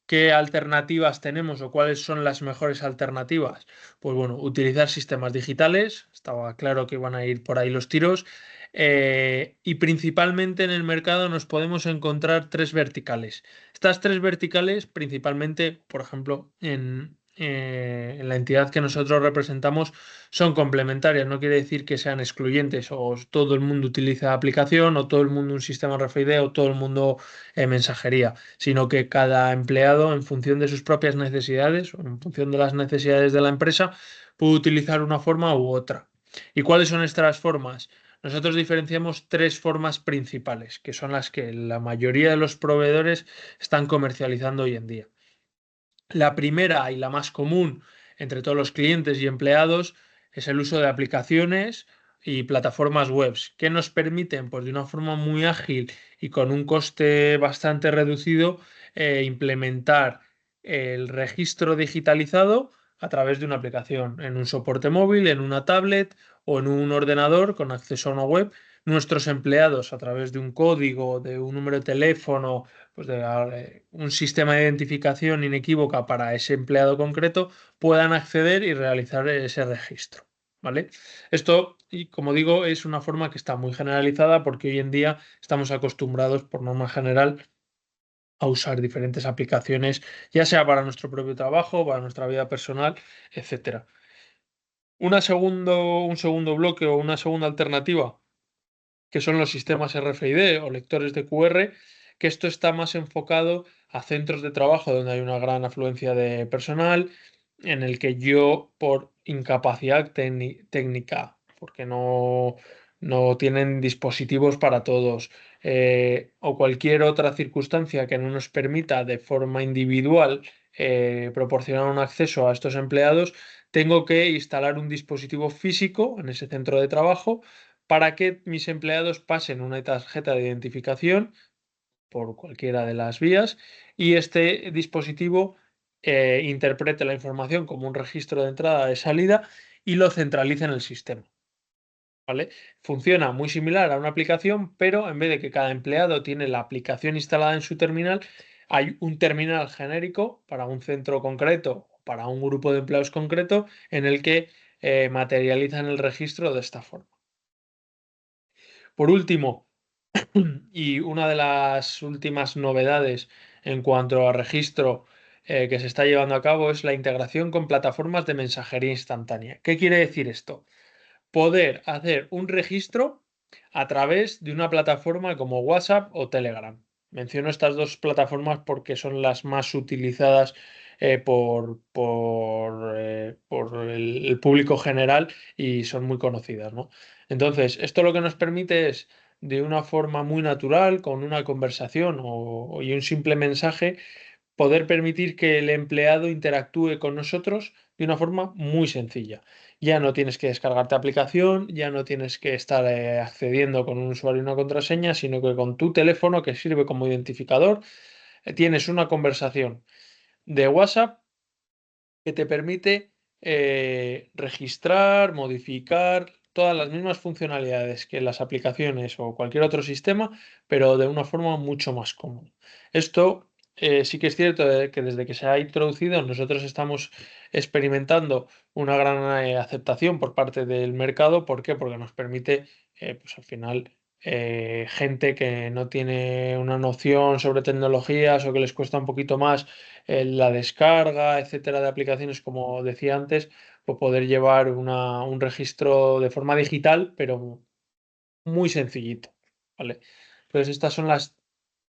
¿qué alternativas tenemos o cuáles son las mejores alternativas? Pues bueno, utilizar sistemas digitales, estaba claro que iban a ir por ahí los tiros, y principalmente en el mercado nos podemos encontrar 3 verticales. Estas 3 verticales, principalmente, por ejemplo, en la entidad que nosotros representamos, son complementarias. No quiere decir que sean excluyentes o todo el mundo utiliza aplicación o todo el mundo un sistema RFID o todo el mundo mensajería, sino que cada empleado, en función de sus propias necesidades o en función de las necesidades de la empresa, puede utilizar una forma u otra. ¿Y cuáles son estas formas? Nosotros diferenciamos 3 formas principales, que son las que la mayoría de los proveedores están comercializando hoy en día. La primera y la más común entre todos los clientes y empleados es el uso de aplicaciones y plataformas web que nos permiten, pues, de una forma muy ágil y con un coste bastante reducido, implementar el registro digitalizado a través de una aplicación en un soporte móvil, en una tablet o en un ordenador con acceso a una web. Nuestros empleados, a través de un código, de un número de teléfono, pues de un sistema de identificación inequívoca para ese empleado concreto, puedan acceder y realizar ese registro, ¿vale? Esto, y como digo, es una forma que está muy generalizada porque hoy en día estamos acostumbrados, por norma general, a usar diferentes aplicaciones, ya sea para nuestro propio trabajo, para nuestra vida personal, etcétera. Un segundo bloque o una segunda alternativa, que son los sistemas RFID o lectores de QR, que esto está más enfocado a centros de trabajo donde hay una gran afluencia de personal, en el que yo, por incapacidad técnica, porque no tienen dispositivos para todos, o cualquier otra circunstancia que no nos permita de forma individual proporcionar un acceso a estos empleados, tengo que instalar un dispositivo físico en ese centro de trabajo para que mis empleados pasen una tarjeta de identificación por cualquiera de las vías y este dispositivo interprete la información como un registro de entrada de salida y lo centralice en el sistema, ¿vale? Funciona muy similar a una aplicación, pero en vez de que cada empleado tiene la aplicación instalada en su terminal, hay un terminal genérico para un centro concreto, para un grupo de empleados concreto, en el que materializan el registro de esta forma. Por último, Y una de las últimas novedades en cuanto a registro que se está llevando a cabo es la integración con plataformas de mensajería instantánea. ¿Qué quiere decir esto? Poder hacer un registro a través de una plataforma como WhatsApp o Telegram. Menciono estas dos plataformas porque son las más utilizadas por el público general y son muy conocidas, ¿no? Entonces, esto lo que nos permite es, de una forma muy natural, con una conversación y un simple mensaje, poder permitir que el empleado interactúe con nosotros de una forma muy sencilla. Ya no tienes que descargarte aplicación, ya no tienes que estar accediendo con un usuario y una contraseña, sino que con tu teléfono, que sirve como identificador, tienes una conversación de WhatsApp que te permite registrar, modificar todas las mismas funcionalidades que las aplicaciones o cualquier otro sistema, pero de una forma mucho más cómoda. Esto sí que es cierto que desde que se ha introducido nosotros estamos experimentando una gran aceptación por parte del mercado. ¿Por qué? Porque nos permite, pues al final, gente que no tiene una noción sobre tecnologías o que les cuesta un poquito más la descarga, etcétera, de aplicaciones, como decía antes, pues poder llevar un registro de forma digital, pero muy sencillito, ¿vale? Entonces, estas son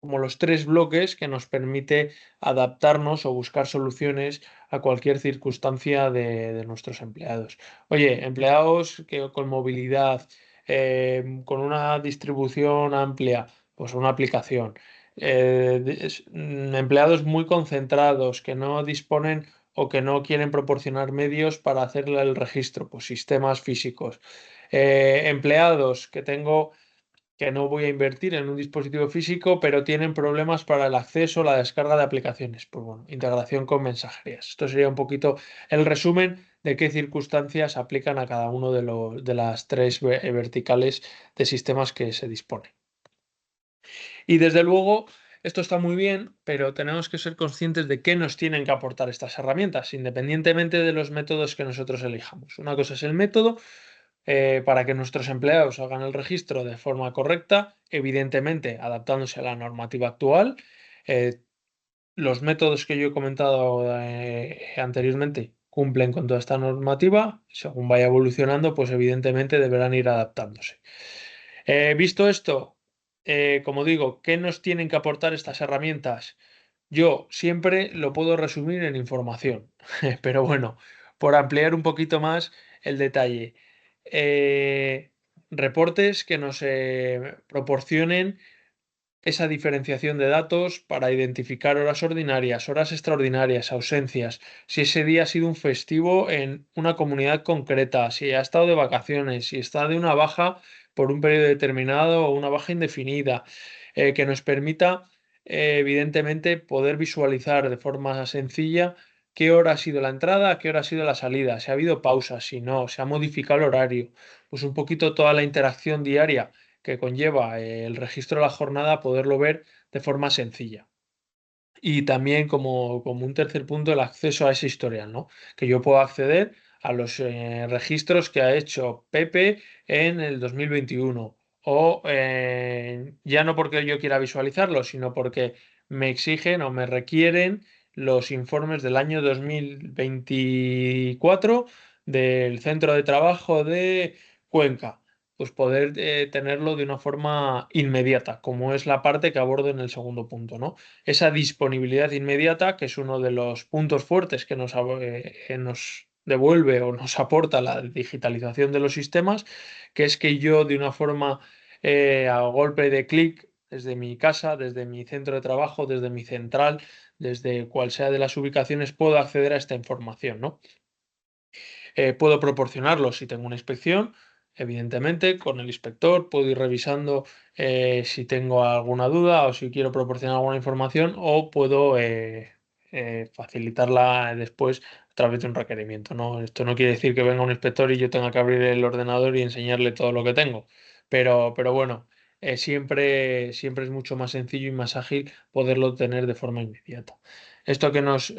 como los tres bloques que nos permite adaptarnos o buscar soluciones a cualquier circunstancia de nuestros empleados. Oye, empleados que con movilidad, con una distribución amplia, pues una aplicación. Empleados muy concentrados que no disponen o que no quieren proporcionar medios para hacer el registro, pues sistemas físicos. Empleados que no voy a invertir en un dispositivo físico, pero tienen problemas para el acceso o la descarga de aplicaciones. Pues bueno, integración con mensajerías. Esto sería un poquito el resumen de qué circunstancias aplican a cada uno de las tres verticales de sistemas que se dispone. Y desde luego, esto está muy bien, pero tenemos que ser conscientes de qué nos tienen que aportar estas herramientas, independientemente de los métodos que nosotros elijamos. Una cosa es el método para que nuestros empleados hagan el registro de forma correcta, evidentemente adaptándose a la normativa actual. Eh, los métodos que yo he comentado anteriormente cumplen con toda esta normativa. Según vaya evolucionando, pues evidentemente deberán ir adaptándose. Visto esto, como digo, ¿qué nos tienen que aportar estas herramientas? Yo siempre lo puedo resumir en información, pero bueno, por ampliar un poquito más el detalle. eh, Reportes que nos proporcionen esa diferenciación de datos para identificar horas ordinarias, horas extraordinarias, ausencias, si ese día ha sido un festivo en una comunidad concreta, si ha estado de vacaciones, si está de una baja por un periodo determinado o una baja indefinida, que nos permita, evidentemente, poder visualizar de forma sencilla qué hora ha sido la entrada, qué hora ha sido la salida, si ha habido pausas, si no, se ha modificado el horario, pues un poquito toda la interacción diaria que conlleva el registro de la jornada, poderlo ver de forma sencilla. Y también como un tercer punto, el acceso a ese historial, ¿no? Que yo puedo acceder a los registros que ha hecho Pepe en el 2021. O ya no porque yo quiera visualizarlo, sino porque me exigen o me requieren los informes del año 2024 del centro de trabajo de Cuenca, pues poder tenerlo de una forma inmediata, como es la parte que abordo en el segundo punto, ¿no? Esa disponibilidad inmediata, que es uno de los puntos fuertes que nos devuelve o nos aporta la digitalización de los sistemas, que es que yo de una forma a golpe de clic, desde mi casa, desde mi centro de trabajo, desde mi central, desde cual sea de las ubicaciones, puedo acceder a esta información, ¿no? Puedo proporcionarlo si tengo una inspección, evidentemente, con el inspector puedo ir revisando si tengo alguna duda o si quiero proporcionar alguna información, o puedo facilitarla después a través de un requerimiento, ¿no? Esto no quiere decir que venga un inspector y yo tenga que abrir el ordenador y enseñarle todo lo que tengo, pero bueno, siempre es mucho más sencillo y más ágil poderlo tener de forma inmediata. ¿Esto que nos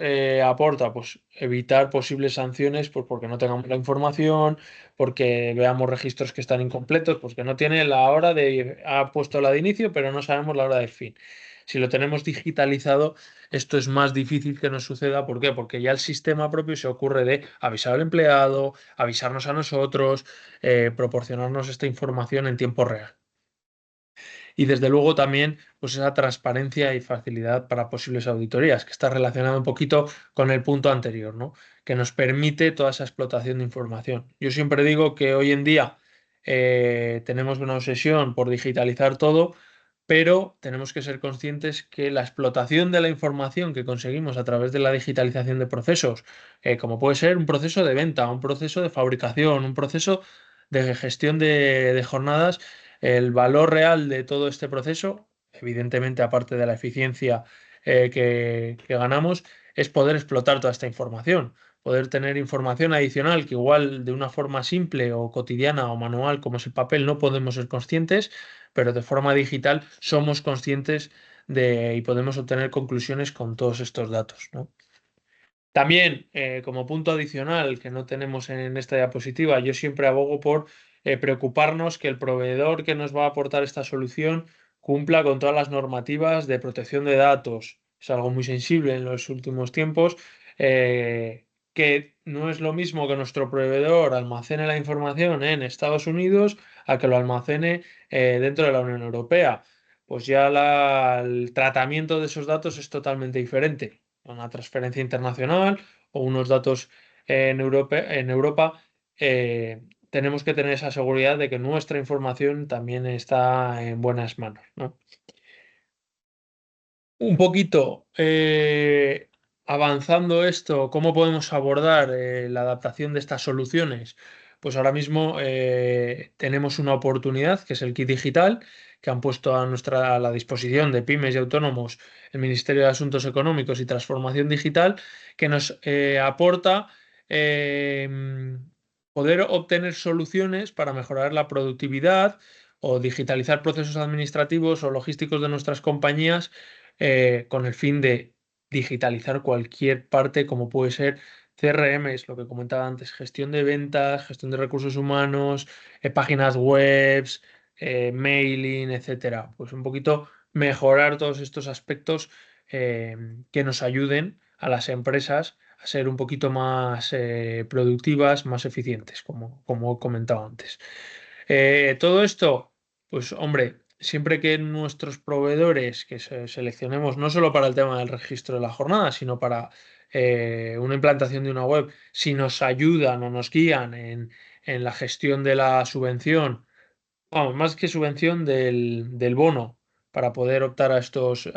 aporta? Pues evitar posibles sanciones pues porque no tengamos la información, porque veamos registros que están incompletos, porque no tiene la hora ha puesto la de inicio, pero no sabemos la hora de fin. Si lo tenemos digitalizado, esto es más difícil que nos suceda. ¿Por qué? Porque ya el sistema propio se ocurre de avisar al empleado, avisarnos a nosotros, proporcionarnos esta información en tiempo real. Y desde luego también pues esa transparencia y facilidad para posibles auditorías, que está relacionado un poquito con el punto anterior, ¿no? Que nos permite toda esa explotación de información. Yo siempre digo que hoy en día tenemos una obsesión por digitalizar todo, pero tenemos que ser conscientes que la explotación de la información que conseguimos a través de la digitalización de procesos, como puede ser un proceso de venta, un proceso de fabricación, un proceso de gestión de jornadas, el valor real de todo este proceso, evidentemente aparte de la eficiencia que ganamos, es poder explotar toda esta información, poder tener información adicional que igual de una forma simple o cotidiana o manual como es el papel no podemos ser conscientes, pero de forma digital somos conscientes y podemos obtener conclusiones con todos estos datos, ¿no? También, como punto adicional que no tenemos en esta diapositiva, yo siempre abogo por preocuparnos que el proveedor que nos va a aportar esta solución cumpla con todas las normativas de protección de datos. Es algo muy sensible en los últimos tiempos, que no es lo mismo que nuestro proveedor almacene la información en Estados Unidos a que lo almacene dentro de la Unión Europea. Pues ya el tratamiento de esos datos es totalmente diferente. Una transferencia internacional o unos datos en Europa, tenemos que tener esa seguridad de que nuestra información también está en buenas manos, ¿no? Un poquito avanzando esto, ¿cómo podemos abordar la adaptación de estas soluciones? Pues ahora mismo tenemos una oportunidad, que es el kit digital, que han puesto a la disposición de pymes y autónomos el Ministerio de Asuntos Económicos y Transformación Digital, que nos aporta poder obtener soluciones para mejorar la productividad o digitalizar procesos administrativos o logísticos de nuestras compañías, con el fin de digitalizar cualquier parte, como puede ser CRM, es lo que comentaba antes, gestión de ventas, gestión de recursos humanos, páginas web, mailing, etcétera. Pues un poquito mejorar todos estos aspectos que nos ayuden a las empresas a ser un poquito más productivas, más eficientes, como he comentado antes. Todo esto, pues hombre, siempre que nuestros proveedores que seleccionemos, no solo para el tema del registro de la jornada, sino para una implantación de una web, si nos ayudan o nos guían en la gestión de la subvención, vamos, más que subvención del bono para poder optar a estos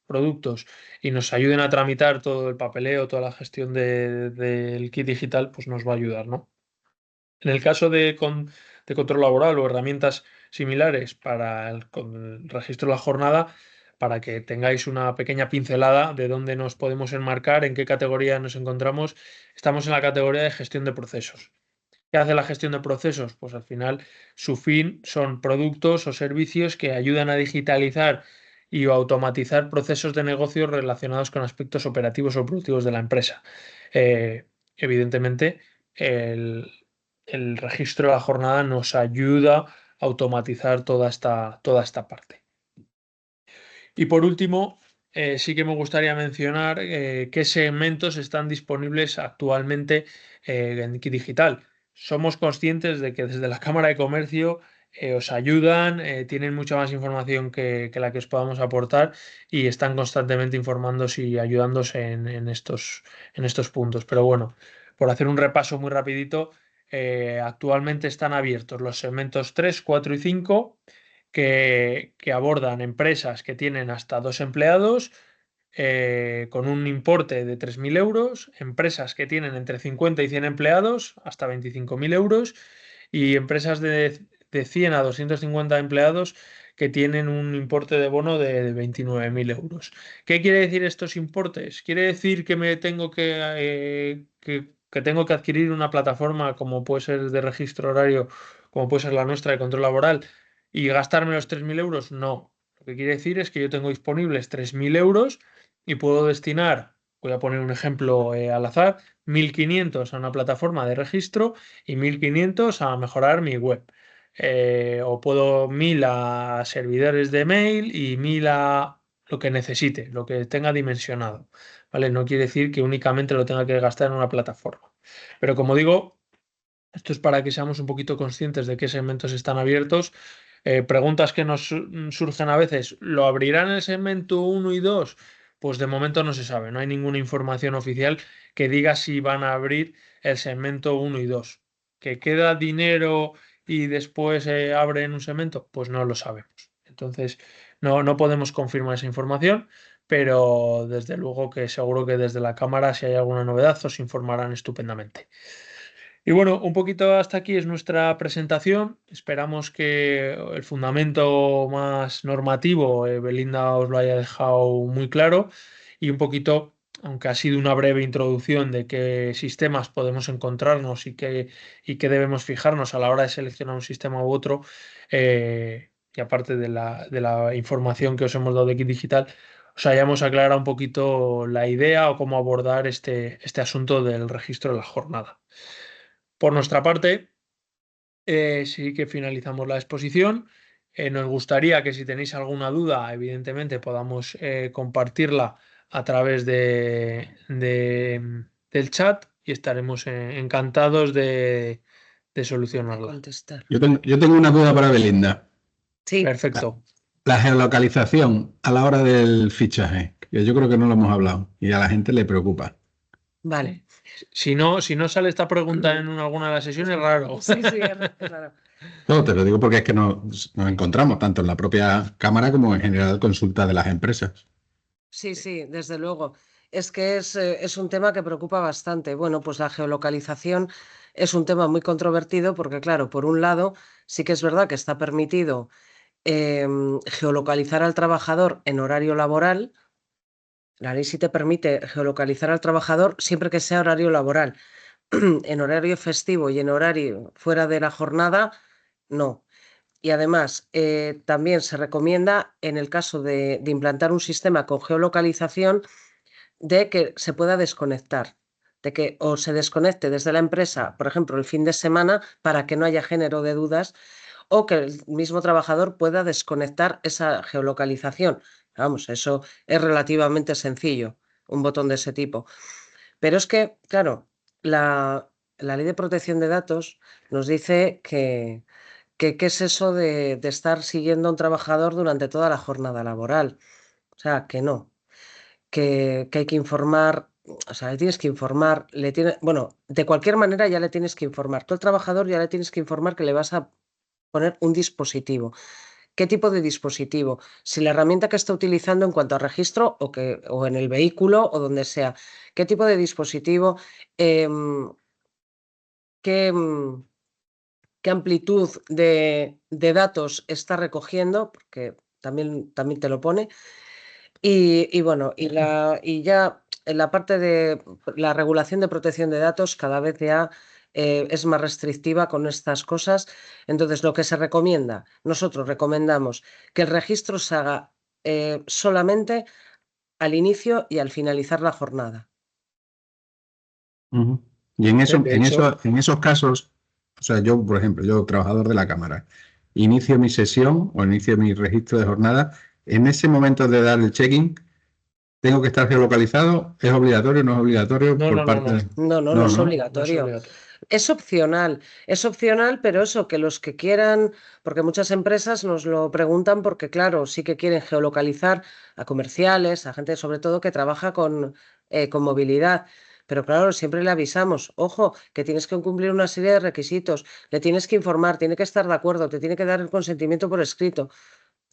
productos y nos ayuden a tramitar todo el papeleo, toda la gestión del kit digital, pues nos va a ayudar, ¿no? En el caso de control laboral o herramientas similares para con el registro de la jornada, para que tengáis una pequeña pincelada de dónde nos podemos enmarcar, en qué categoría nos encontramos, estamos en la categoría de gestión de procesos. ¿Qué hace la gestión de procesos? Pues al final su fin son productos o servicios que ayudan a digitalizar y automatizar procesos de negocio relacionados con aspectos operativos o productivos de la empresa. Evidentemente, el registro de la jornada nos ayuda a automatizar toda esta parte. Y por último, sí que me gustaría mencionar qué segmentos están disponibles actualmente en Kit Digital. Somos conscientes de que desde la Cámara de Comercio os ayudan, tienen mucha más información que la que os podamos aportar y están constantemente informándose y ayudándose en estos puntos. Pero bueno, por hacer un repaso muy rapidito, actualmente están abiertos los segmentos 3, 4 y 5 que abordan empresas que tienen hasta 2 empleados con un importe de 3.000 euros, empresas que tienen entre 50 y 100 empleados hasta 25.000 euros y empresas de 100 a 250 empleados que tienen un importe de bono de 29.000 euros. ¿Qué quiere decir estos importes? Quiere decir que me tengo que tengo que adquirir una plataforma como puede ser de registro horario, como puede ser la nuestra de control laboral, y gastarme los 3.000 euros. No. Lo que quiere decir es que yo tengo disponibles 3.000 euros y puedo destinar voy a poner un ejemplo al azar, 1.500 a una plataforma de registro y 1.500 a mejorar mi web. O puedo 1.000 a servidores de mail y 1.000 a lo que necesite, lo que tenga dimensionado. ¿Vale? No quiere decir que únicamente lo tenga que gastar en una plataforma. Pero como digo, esto es para que seamos un poquito conscientes de qué segmentos están abiertos. Preguntas que nos surgen a veces, ¿lo abrirán el segmento 1 y 2? Pues de momento no se sabe, no hay ninguna información oficial que diga si van a abrir el segmento 1 y 2. ¿Que queda dinero y después abren un segmento? Pues no lo sabemos. Entonces, no podemos confirmar esa información, pero desde luego que seguro que desde la Cámara, si hay alguna novedad, os informarán estupendamente. Y bueno, un poquito hasta aquí es nuestra presentación. Esperamos que el fundamento más normativo, Belinda os lo haya dejado muy claro y un poquito, aunque ha sido una breve introducción de qué sistemas podemos encontrarnos y qué debemos fijarnos a la hora de seleccionar un sistema u otro, y aparte de la información que os hemos dado de Kit Digital, os hayamos aclarado un poquito la idea o cómo abordar este asunto del registro de la jornada. Por nuestra parte, sí que finalizamos la exposición. Nos gustaría que si tenéis alguna duda, evidentemente podamos compartirla a través del chat y estaremos encantados de solucionarla. Contestar. Yo tengo una duda para Belinda. Sí, Perfecto. La geolocalización a la hora del fichaje, que yo creo que no lo hemos hablado y a la gente le preocupa. vale. Si no sale esta pregunta en alguna de las sesiones, es raro. Sí, es raro. No, te lo digo porque es que nos encontramos tanto en la propia Cámara como en general consulta de las empresas. Sí, desde luego. Es que es un tema que preocupa bastante. Bueno, pues la geolocalización es un tema muy controvertido porque, claro, por un lado, sí que es verdad que está permitido geolocalizar al trabajador en horario laboral. La ley sí te permite geolocalizar al trabajador siempre que sea horario laboral. En horario festivo y en horario fuera de la jornada, no. Y además, también se recomienda, en el caso de implantar un sistema con geolocalización, de que se pueda desconectar, de que o se desconecte desde la empresa, por ejemplo, el fin de semana, para que no haya género de dudas, o que el mismo trabajador pueda desconectar esa geolocalización. Vamos, eso es relativamente sencillo, un botón de ese tipo. Pero es que, claro, la Ley de Protección de Datos nos dice que qué es eso de estar siguiendo a un trabajador durante toda la jornada laboral. O sea, que no, que hay que informar, o sea, le tienes que informar, bueno, de cualquier manera ya le tienes que informar. Tú al trabajador ya le tienes que informar que le vas a poner un dispositivo. ¿Qué tipo de dispositivo? Si la herramienta que está utilizando en cuanto a registro o en el vehículo o donde sea. ¿Qué tipo de dispositivo? ¿Qué amplitud de datos está recogiendo? Porque también te lo pone. Y bueno, y ya en la parte de la regulación de protección de datos cada vez ya es más restrictiva con estas cosas. Entonces, lo que se recomienda, nosotros recomendamos que el registro se haga solamente al inicio y al finalizar la jornada. Y en hecho, esos casos, o sea, yo, por ejemplo, yo trabajador de la Cámara, inicio mi sesión o inicio mi registro de jornada, en ese momento de dar el check-in, ¿tengo que estar geolocalizado? ¿Es obligatorio o no es obligatorio por parte de...? No es obligatorio. Es opcional, pero eso, que los que quieran, porque muchas empresas nos lo preguntan porque, claro, sí que quieren geolocalizar a comerciales, a gente sobre todo que trabaja con movilidad. Pero claro, siempre le avisamos, ojo, que tienes que cumplir una serie de requisitos, le tienes que informar, tiene que estar de acuerdo, te tiene que dar el consentimiento por escrito.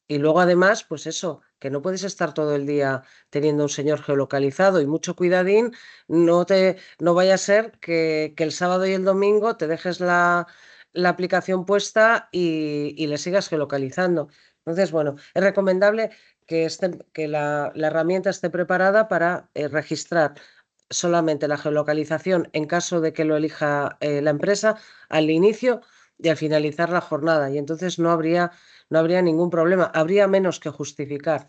Y luego además, pues eso, que no puedes estar todo el día teniendo un señor geolocalizado y mucho cuidadín, no vaya a ser que el sábado y el domingo te dejes la aplicación puesta y le sigas geolocalizando. Entonces, bueno, es recomendable que la herramienta esté preparada para registrar solamente la geolocalización en caso de que lo elija la empresa al inicio y al finalizar la jornada. Y entonces no habría ningún problema, habría menos que justificar.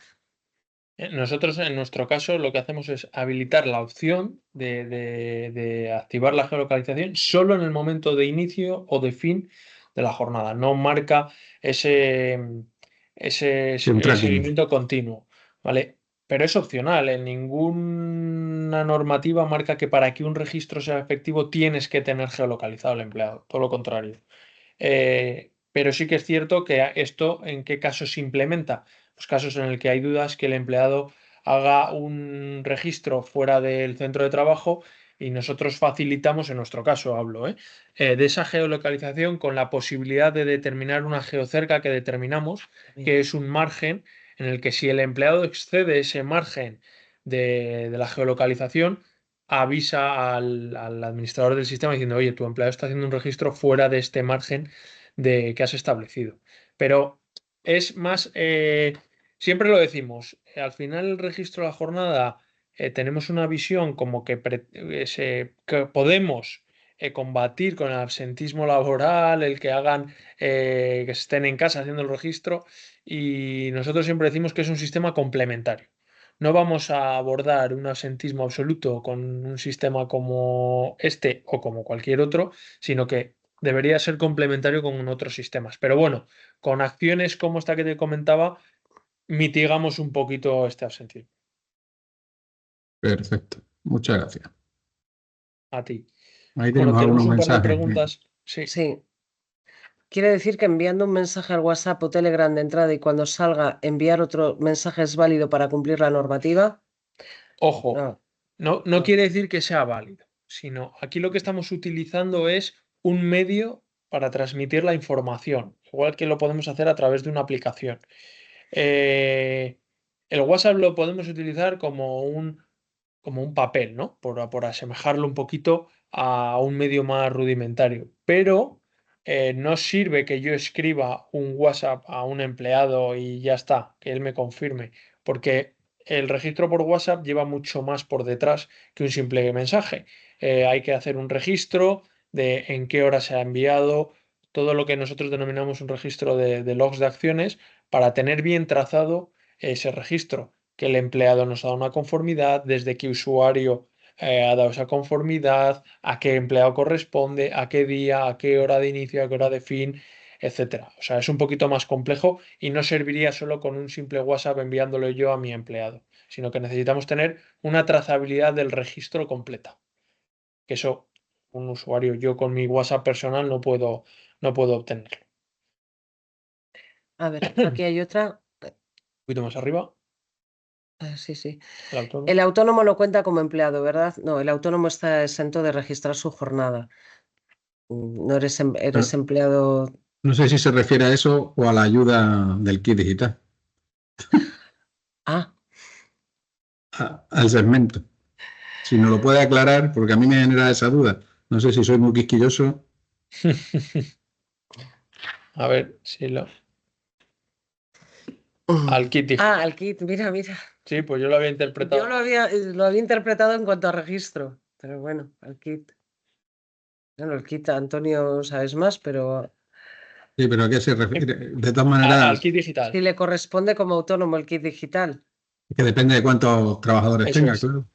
Nosotros, en nuestro caso, lo que hacemos es habilitar la opción de activar la geolocalización solo en el momento de inicio o de fin de la jornada. No marca ese Sí, un tracking. seguimiento continuo, ¿vale? Pero es opcional. En ninguna normativa marca que para que un registro sea efectivo tienes que tener geolocalizado al empleado. Todo lo contrario. Pero sí que es cierto que esto, ¿en qué casos se implementa? Pues casos en el que hay dudas que el empleado haga un registro fuera del centro de trabajo y nosotros facilitamos, en nuestro caso hablo, de esa geolocalización con la posibilidad de determinar una geocerca que determinamos, que es un margen en el que si el empleado excede ese margen de la geolocalización, avisa al administrador del sistema diciendo, oye, tu empleado está haciendo un registro fuera de este margen que has establecido. Pero es más, siempre lo decimos, al final el registro de la jornada tenemos una visión como que podemos combatir con el absentismo laboral, el que hagan, que estén en casa haciendo el registro, y nosotros siempre decimos que es un sistema complementario. No vamos a abordar un absentismo absoluto con un sistema como este o como cualquier otro, sino que debería ser complementario con otros sistemas. Pero bueno, con acciones como esta que te comentaba, mitigamos un poquito este absentismo. Perfecto. Muchas gracias. A ti. Ahí Bueno, tenemos tenemos algunos un par de mensajes. preguntas. Sí. Sí. Quiere decir que enviando un mensaje al WhatsApp o Telegram de entrada y cuando salga enviar otro mensaje es válido para cumplir la normativa. Ojo, No. no quiere decir que sea válido, sino aquí lo que estamos utilizando es un medio para transmitir la información, igual que lo podemos hacer a través de una aplicación. El WhatsApp lo podemos utilizar como un papel, ¿no? Por asemejarlo un poquito a un medio más rudimentario. Pero no sirve que yo escriba un WhatsApp a un empleado y ya está, que él me confirme, porque el registro por WhatsApp lleva mucho más por detrás que un simple mensaje. Hay que hacer un registro de en qué hora se ha enviado, todo lo que nosotros denominamos un registro de logs de acciones para tener bien trazado ese registro, que el empleado nos ha dado una conformidad, desde qué usuario ha dado esa conformidad, a qué empleado corresponde, a qué día, a qué hora de inicio, a qué hora de fin, etcétera. O sea, es un poquito más complejo y no serviría solo con un simple WhatsApp enviándolo yo a mi empleado, sino que necesitamos tener una trazabilidad del registro completa. Que eso, un usuario, yo con mi WhatsApp personal no puedo obtenerlo. A ver, aquí hay otra. Un poquito más arriba, Sí. el autónomo. El autónomo lo cuenta como empleado, ¿verdad? No, el autónomo está exento de registrar su jornada. No eres empleado. No sé si se refiere a eso o a la ayuda del kit digital, Ah, al segmento. Si nos lo puede aclarar, porque a mí me genera esa duda. No sé si soy muy quisquilloso. A ver si lo. Al kit digital. al kit, mira. Sí, pues yo lo había interpretado. Yo lo había interpretado en cuanto a registro, pero bueno, al kit. Bueno, el kit, Antonio, sabes más, pero Sí, pero ¿a qué se refiere? De todas Al maneras, kit digital. si le corresponde como autónomo el kit digital. que depende de cuántos trabajadores Eso tenga, es. claro.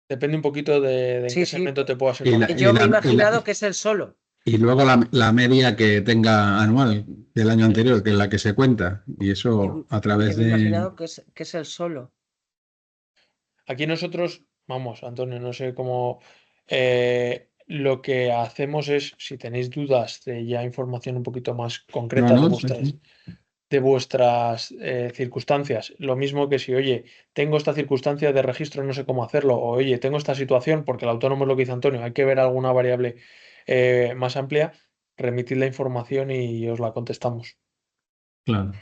Depende un poquito de en Sí, qué sí. segmento te puedas Y la- encontrar. Yo me he y imaginado la- que es el solo. Y luego la media que tenga anual del año anterior, que es la que se cuenta. Y eso a través Yo me he de... imaginado que es el solo. Aquí nosotros, vamos, Antonio, no sé cómo. Lo que hacemos es, si tenéis dudas de ya información un poquito más concreta No, sí, sí. de vuestras circunstancias. Lo mismo que si, oye, tengo esta circunstancia de registro, no sé cómo hacerlo, o oye, tengo esta situación, porque el autónomo es lo que dice Antonio, hay que ver alguna variable más amplia, remitid la información y os la contestamos. Claro.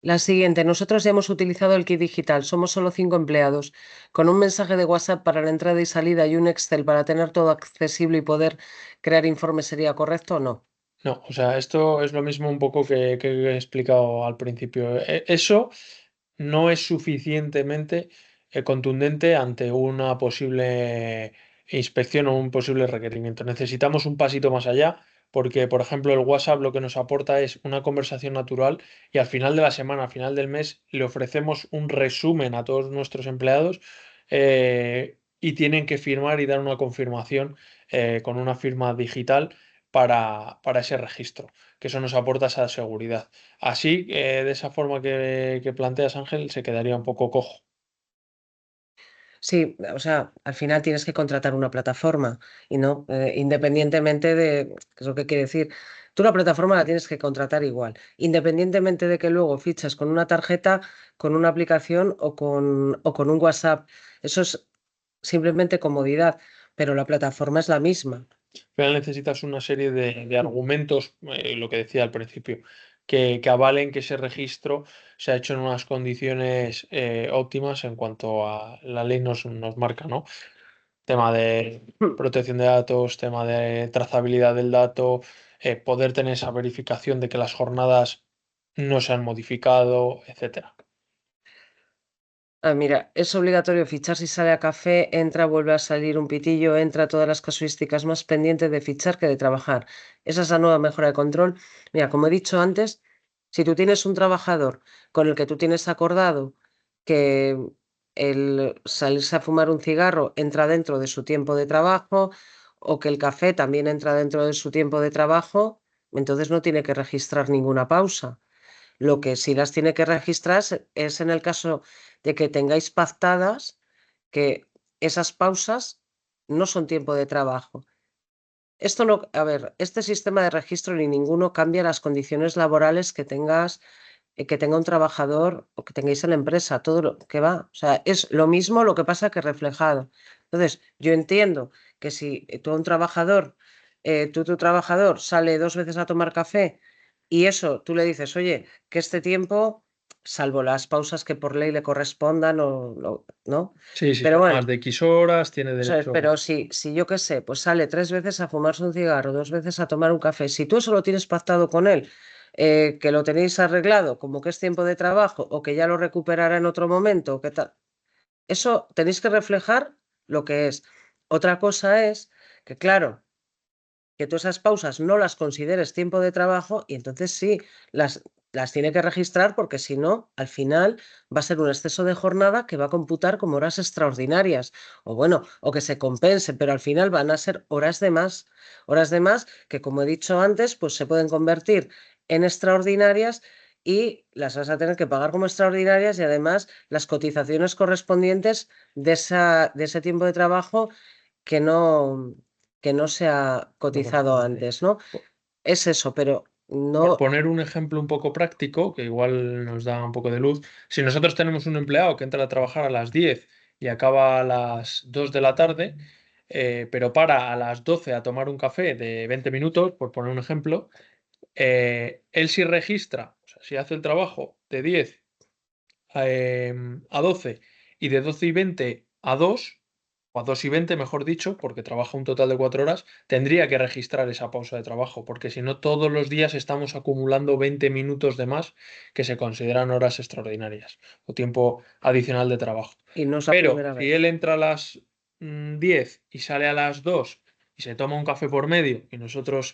La siguiente, nosotros ya hemos utilizado el kit digital, somos solo 5 empleados. Con un mensaje de WhatsApp para la entrada y salida y un Excel para tener todo accesible y poder crear informes, ¿sería correcto o no? No, o sea, esto es lo mismo un poco que he explicado al principio. Eso no es suficientemente contundente ante una posible inspección o un posible requerimiento. Necesitamos un pasito más allá porque, por ejemplo, el WhatsApp lo que nos aporta es una conversación natural y al final de la semana, al final del mes, le ofrecemos un resumen a todos nuestros empleados y tienen que firmar y dar una confirmación con una firma digital para ese registro, que eso nos aporta esa seguridad. Así, de esa forma que planteas, Ángel, se quedaría un poco cojo. Sí, o sea, al final tienes que contratar una plataforma y no, independientemente de, ¿qué es lo que quiere decir? Tú la plataforma la tienes que contratar igual, independientemente de que luego fichas con una tarjeta, con una aplicación o con un WhatsApp. Eso es simplemente comodidad, pero la plataforma es la misma. Al final necesitas una serie de argumentos, lo que decía al principio, que avalen que ese registro se ha hecho en unas condiciones óptimas en cuanto a la ley nos marca, ¿no? Tema de protección de datos, tema de trazabilidad del dato, poder tener esa verificación de que las jornadas no se han modificado, etcétera. Ah, mira, es obligatorio fichar si sale a café, entra, vuelve a salir un pitillo, entra todas las casuísticas más pendientes de fichar que de trabajar. Esa es la nueva mejora de control. Mira, como he dicho antes, si tú tienes un trabajador con el que tú tienes acordado que el salirse a fumar un cigarro entra dentro de su tiempo de trabajo o que el café también entra dentro de su tiempo de trabajo, entonces no tiene que registrar ninguna pausa. Lo que sí las tiene que registrar es en el caso de que tengáis pactadas que esas pausas no son tiempo de trabajo. Esto no, a ver, este sistema de registro ni ninguno cambia las condiciones laborales que tengas, que tenga un trabajador o que tengáis en la empresa, todo lo que va. O sea, es lo mismo, lo que pasa que reflejado. Entonces, yo entiendo que si tú a un trabajador, tu trabajador sale 2 veces a tomar café y eso tú le dices, oye, que este tiempo, salvo las pausas que por ley le correspondan, ¿no? Sí, sí, Pero son bueno. más de X horas, tiene derecho. Pero si yo qué sé, pues sale 3 veces a fumarse un cigarro, 2 veces a tomar un café, si tú eso lo tienes pactado con él, que lo tenéis arreglado como que es tiempo de trabajo o que ya lo recuperará en otro momento, o qué tal, eso tenéis que reflejar lo que es. Otra cosa es que, claro, que tú esas pausas no las consideres tiempo de trabajo y entonces sí, las tiene que registrar porque si no, al final va a ser un exceso de jornada que va a computar como horas extraordinarias o bueno, o que se compense, pero al final van a ser horas de más que como he dicho antes, pues se pueden convertir en extraordinarias y las vas a tener que pagar como extraordinarias y además las cotizaciones correspondientes de ese tiempo de trabajo que no se ha cotizado corresponde. antes, ¿no? Es eso, pero Por no. poner un ejemplo un poco práctico, que igual nos da un poco de luz, si nosotros tenemos un empleado que entra a trabajar a las 10 y acaba a las 2 de la tarde, pero para a las 12 a tomar un café de 20 minutos, por poner un ejemplo, él sí registra, o sea, si hace el trabajo de 10 a 12 y de 12 y 20 a 2, o a 2 y 20, mejor dicho, porque trabaja un total de 4 horas, tendría que registrar esa pausa de trabajo, porque si no, todos los días estamos acumulando 20 minutos de más que se consideran horas extraordinarias o tiempo adicional de trabajo. Y no es la Pero primera si vez. él entra a las 10 y sale a las 2 y se toma un café por medio y nosotros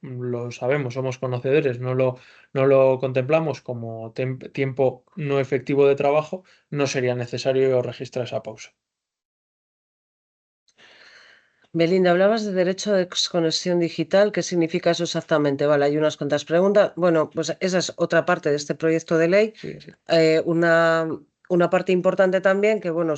lo sabemos, somos conocedores, no lo contemplamos como tiempo no efectivo de trabajo, no sería necesario registrar esa pausa. Belinda, hablabas de derecho de desconexión digital. ¿Qué significa eso exactamente? Vale, hay unas cuantas preguntas. Bueno, pues esa es otra parte de este proyecto de ley. Sí, sí. Una parte importante también que, bueno,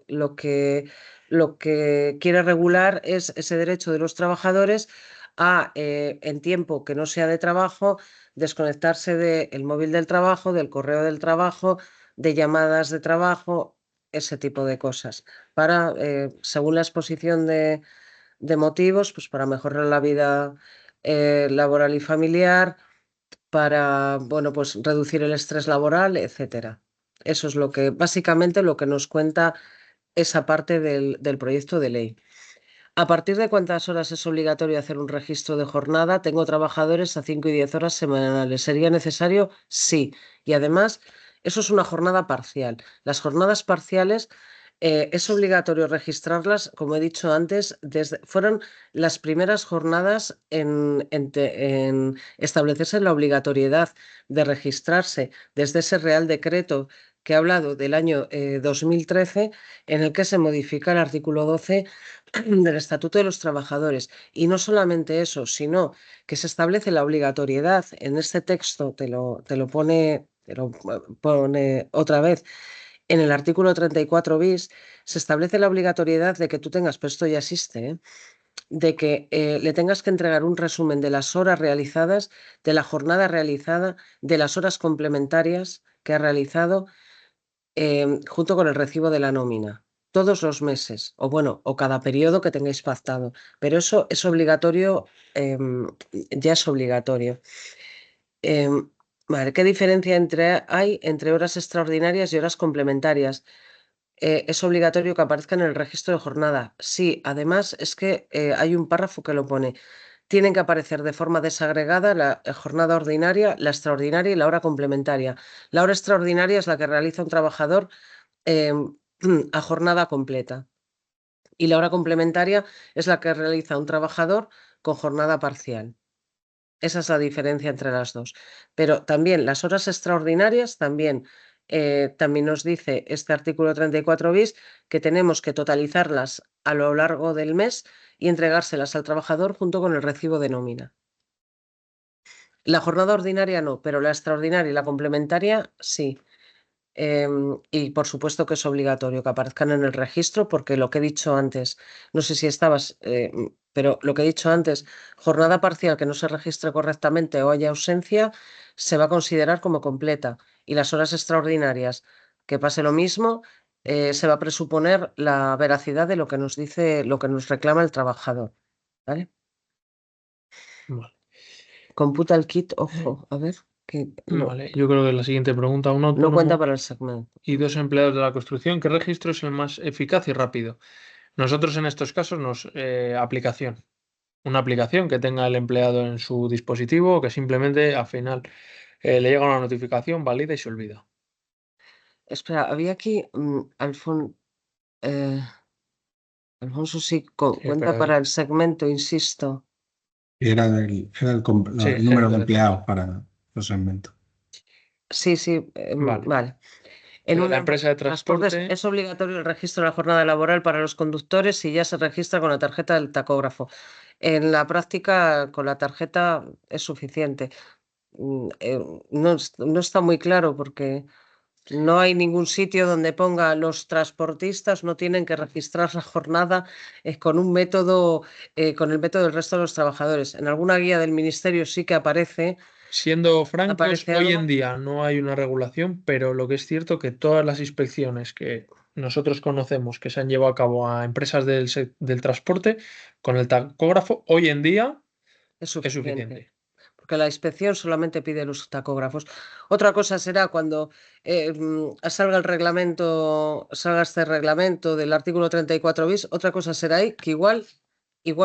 lo que quiere regular es ese derecho de los trabajadores a, en tiempo que no sea de trabajo, desconectarse del móvil del trabajo, del correo del trabajo, de llamadas de trabajo, ese tipo de cosas para, según la exposición de motivos, pues para mejorar la vida laboral y familiar, para, bueno, pues reducir el estrés laboral, etcétera. Eso es básicamente lo que nos cuenta esa parte del proyecto de ley. ¿A partir de cuántas horas es obligatorio hacer un registro de jornada? Tengo trabajadores a 5 y 10 horas semanales. ¿Sería necesario? Sí. Y además, eso es una jornada parcial. Las jornadas parciales es obligatorio registrarlas, como he dicho antes, fueron las primeras jornadas en establecerse la obligatoriedad de registrarse desde ese Real Decreto que he hablado del año 2013, en el que se modifica el artículo 12 del Estatuto de los Trabajadores. Y no solamente eso, sino que se establece la obligatoriedad, en este texto te lo pone otra vez, en el artículo 34 bis, se establece la obligatoriedad de que tú tengas, pero esto ya existe, de que le tengas que entregar un resumen de las horas realizadas, de la jornada realizada, de las horas complementarias que ha realizado, junto con el recibo de la nómina, todos los meses, o bueno, o cada periodo que tengáis pactado. Pero eso es obligatorio, ya es obligatorio. Vale, ¿qué diferencia hay entre horas extraordinarias y horas complementarias? Es obligatorio que aparezca en el registro de jornada. Sí, además es que hay un párrafo que lo pone. Tienen que aparecer de forma desagregada la jornada ordinaria, la extraordinaria y la hora complementaria. La hora extraordinaria es la que realiza un trabajador a jornada completa. Y la hora complementaria es la que realiza un trabajador con jornada parcial. Esa es la diferencia entre las dos. Pero también las horas extraordinarias, también nos dice este artículo 34 bis que tenemos que totalizarlas a lo largo del mes y entregárselas al trabajador junto con el recibo de nómina. La jornada ordinaria no, pero la extraordinaria y la complementaria sí. Y por supuesto que es obligatorio que aparezcan en el registro, porque lo que he dicho antes, no sé si estabas, pero lo que he dicho antes, jornada parcial que no se registre correctamente o haya ausencia, se va a considerar como completa. Y las horas extraordinarias, que pase lo mismo, se va a presuponer la veracidad de lo que nos dice, lo que nos reclama el trabajador. ¿Vale? Vale. Computa el kit, ojo, a ver. Que no, Vale, yo creo que la siguiente pregunta, un no autónomo cuenta para el segmento. y 2 empleados de la construcción, ¿qué registro es el más eficaz y rápido? Nosotros en estos casos aplicación. Una aplicación que tenga el empleado en su dispositivo, que simplemente al final le llega una notificación, valida y se olvida. Espera, había aquí Alfonso sí Sí, cuenta espera, para el segmento, insisto. Era Sí, el número de el- empleados para los segmentos. Sí, Vale. vale. De la una empresa de transporte. es obligatorio el registro de la jornada laboral para los conductores si ya se registra con la tarjeta del tacógrafo. En la práctica, con la tarjeta es suficiente. No está muy claro porque no hay ningún sitio donde ponga los transportistas no tienen que registrar la jornada con un método, con el método del resto de los trabajadores. En alguna guía del ministerio sí que aparece. Siendo francos, ¿Aparece hoy algo? en día no hay una regulación, pero lo que es cierto que todas las inspecciones que nosotros conocemos que se han llevado a cabo a empresas del transporte con el tacógrafo, hoy en día Es es suficiente. suficiente. Porque la inspección solamente pide los tacógrafos. Otra cosa será cuando salga este reglamento del artículo 34 bis, otra cosa será ahí que igual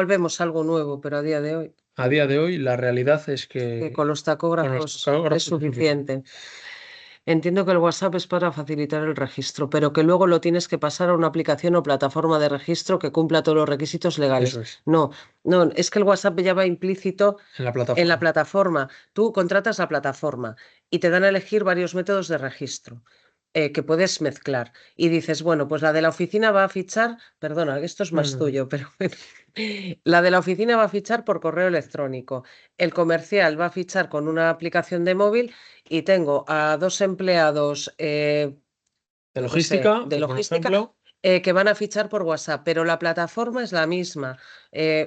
vemos algo nuevo, pero a día de hoy A día de hoy, la realidad es que que con los con los tacógrafos tacógrafos es suficiente. Entiendo que el WhatsApp es para facilitar el registro, pero que luego lo tienes que pasar a una aplicación o plataforma de registro que cumpla todos los requisitos legales. Eso es, No, es que el WhatsApp ya va implícito en la en la plataforma. plataforma. Tú contratas la plataforma y te dan a elegir varios métodos de registro que puedes mezclar. Y dices, bueno, pues la de la oficina va a fichar, perdona, esto es más No. tuyo, pero la de la oficina va a fichar por correo electrónico. El comercial va a fichar con una aplicación de móvil y tengo a 2 empleados De yo qué sé, logística, de por logística ejemplo, que van a fichar por WhatsApp, pero la plataforma es la misma.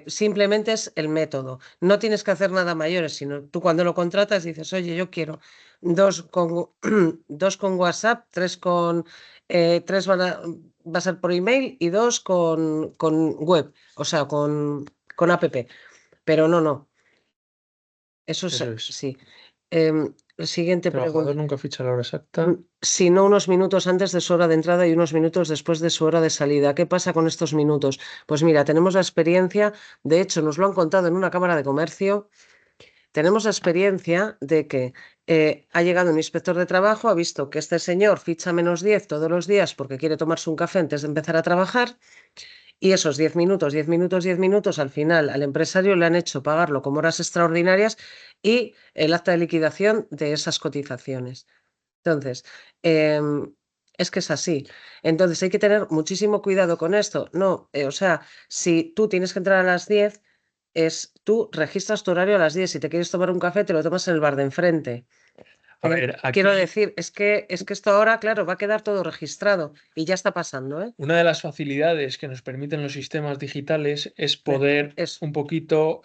Simplemente es el método. No tienes que hacer nada mayores, sino tú cuando lo contratas dices, oye, yo quiero 2 con, 2 con WhatsApp, 3 con 3 va a ser por email y 2 con web, o sea, con app. Pero no. Eso eso es. sí. Siguiente El trabajador pregunta. nunca ficha la hora exacta. Sino unos minutos antes de su hora de entrada y unos minutos después de su hora de salida. ¿Qué pasa con estos minutos? Pues mira, tenemos la experiencia, de hecho nos lo han contado en una cámara de comercio, tenemos la experiencia de que ha llegado un inspector de trabajo, ha visto que este señor ficha menos 10 todos los días porque quiere tomarse un café antes de empezar a trabajar, y esos 10 minutos, 10 minutos, 10 minutos, al final al empresario le han hecho pagarlo como horas extraordinarias y el acta de liquidación de esas cotizaciones. Entonces, es que es así. Entonces hay que tener muchísimo cuidado con esto. No, o sea, si tú tienes que entrar a las 10, tú registras tu horario a las 10. Si te quieres tomar un café, te lo tomas en el bar de enfrente. A ver, Quiero aquí decir, es que esto ahora, claro, va a quedar todo registrado y ya está pasando, ¿eh? una de las facilidades que nos permiten los sistemas digitales es poder Eso. un poquito,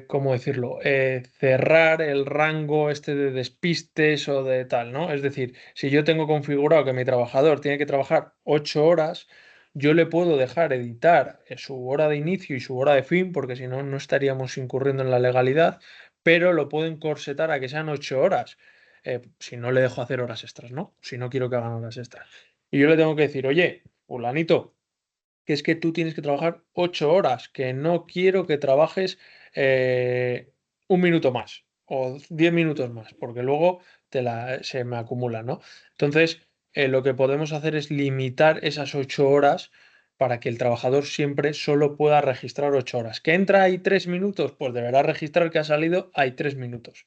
¿cómo decirlo? Cerrar el rango este de despistes o de tal, ¿no? Es decir, si yo tengo configurado que mi trabajador tiene que trabajar 8 horas, yo le puedo dejar editar su hora de inicio y su hora de fin, porque si no, no estaríamos incurriendo en la legalidad, pero lo puedo encorsetar a que sean 8 horas. Si no le dejo hacer horas extras, ¿no? Si no quiero que hagan horas extras. Y yo le tengo que decir, oye, fulanito, que es que tú tienes que trabajar 8 horas, que no quiero que trabajes un minuto más o 10 minutos más, porque luego se me acumula, ¿no? Entonces, lo que podemos hacer es limitar esas 8 horas para que el trabajador siempre solo pueda registrar 8 horas. ¿Que entra ahí 3 minutos? Pues deberá registrar que ha salido hay 3 minutos.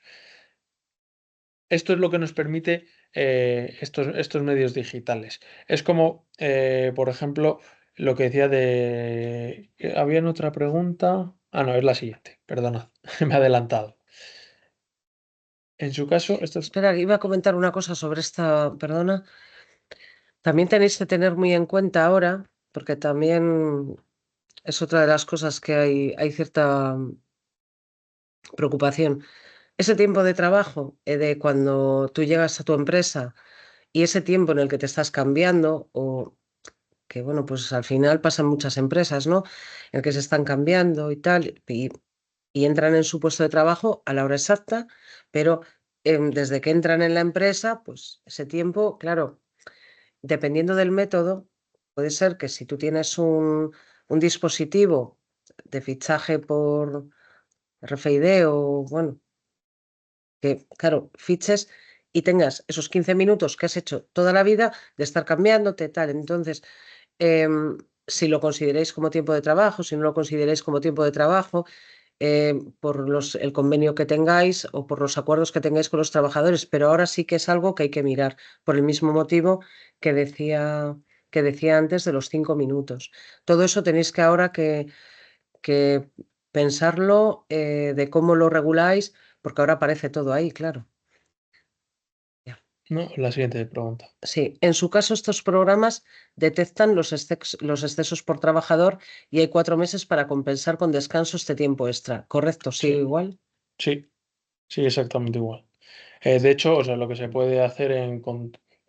Esto es lo que nos permite estos medios digitales. Es como, por ejemplo, lo que decía de... ¿Había otra pregunta? Ah, no, es la siguiente. Perdonad, me he adelantado. En su caso, esto es... Espera, iba a comentar una cosa sobre esta, perdona. También tenéis que tener muy en cuenta ahora, porque también es otra de las cosas que hay cierta preocupación. Ese tiempo de trabajo, de cuando tú llegas a tu empresa y ese tiempo en el que te estás cambiando, o que bueno, pues al final pasan muchas empresas, ¿no? En el que se están cambiando y tal, y entran en su puesto de trabajo a la hora exacta, pero desde que entran en la empresa, pues ese tiempo, claro, dependiendo del método, puede ser que si tú tienes un dispositivo de fichaje por RFID o, bueno, que, claro, fiches y tengas esos 15 minutos que has hecho toda la vida de estar cambiándote, tal. Entonces, si lo consideráis como tiempo de trabajo, si no lo consideráis como tiempo de trabajo, por el convenio que tengáis o por los acuerdos que tengáis con los trabajadores, pero ahora sí que es algo que hay que mirar, por el mismo motivo que decía antes de los 5 minutos. Todo eso tenéis que ahora que pensarlo, de cómo lo reguláis, porque ahora aparece todo ahí, claro. No, la siguiente pregunta. Sí, en su caso estos programas detectan los excesos por trabajador y hay 4 meses para compensar con descanso este tiempo extra. ¿Correcto? ¿Sí, Sí. igual? Sí, exactamente igual. De hecho, o sea, lo que se puede hacer en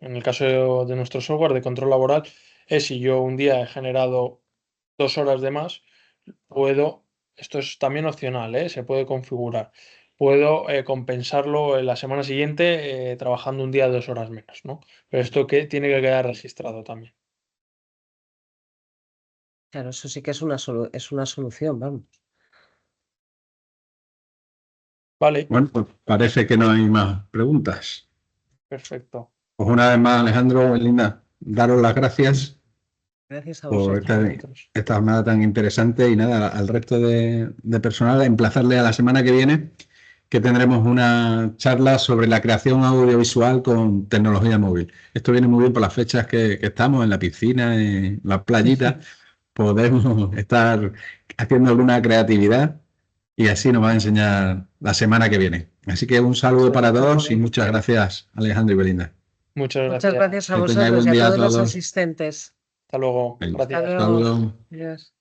el caso de nuestro software de control laboral es si yo un día he generado 2 horas de más, puedo, esto es también opcional, se puede configurar, puedo compensarlo en la semana siguiente trabajando un día 2 horas menos, ¿no? Pero esto que tiene que quedar registrado también. Claro, eso sí que es una solución, vamos. Vale, Bueno, pues parece que no hay más preguntas. perfecto. Pues una vez más, Alejandro, Belinda, daros las gracias Gracias a por vosotros. esta jornada tan interesante y nada, al resto de personal, emplazarle a la semana que viene, que tendremos una charla sobre la creación audiovisual con tecnología móvil. Esto viene muy bien por las fechas que estamos en la piscina, en las playitas, podemos estar haciendo alguna creatividad y así nos va a enseñar la semana que viene. Así que un saludo para todos y muchas gracias, Alejandro y Belinda. Muchas Muchas gracias. gracias a Que tengáis vosotros buen y a día a todos los todos. asistentes. Hasta luego. Venga, Gracias. Hasta hasta luego. luego. Adiós.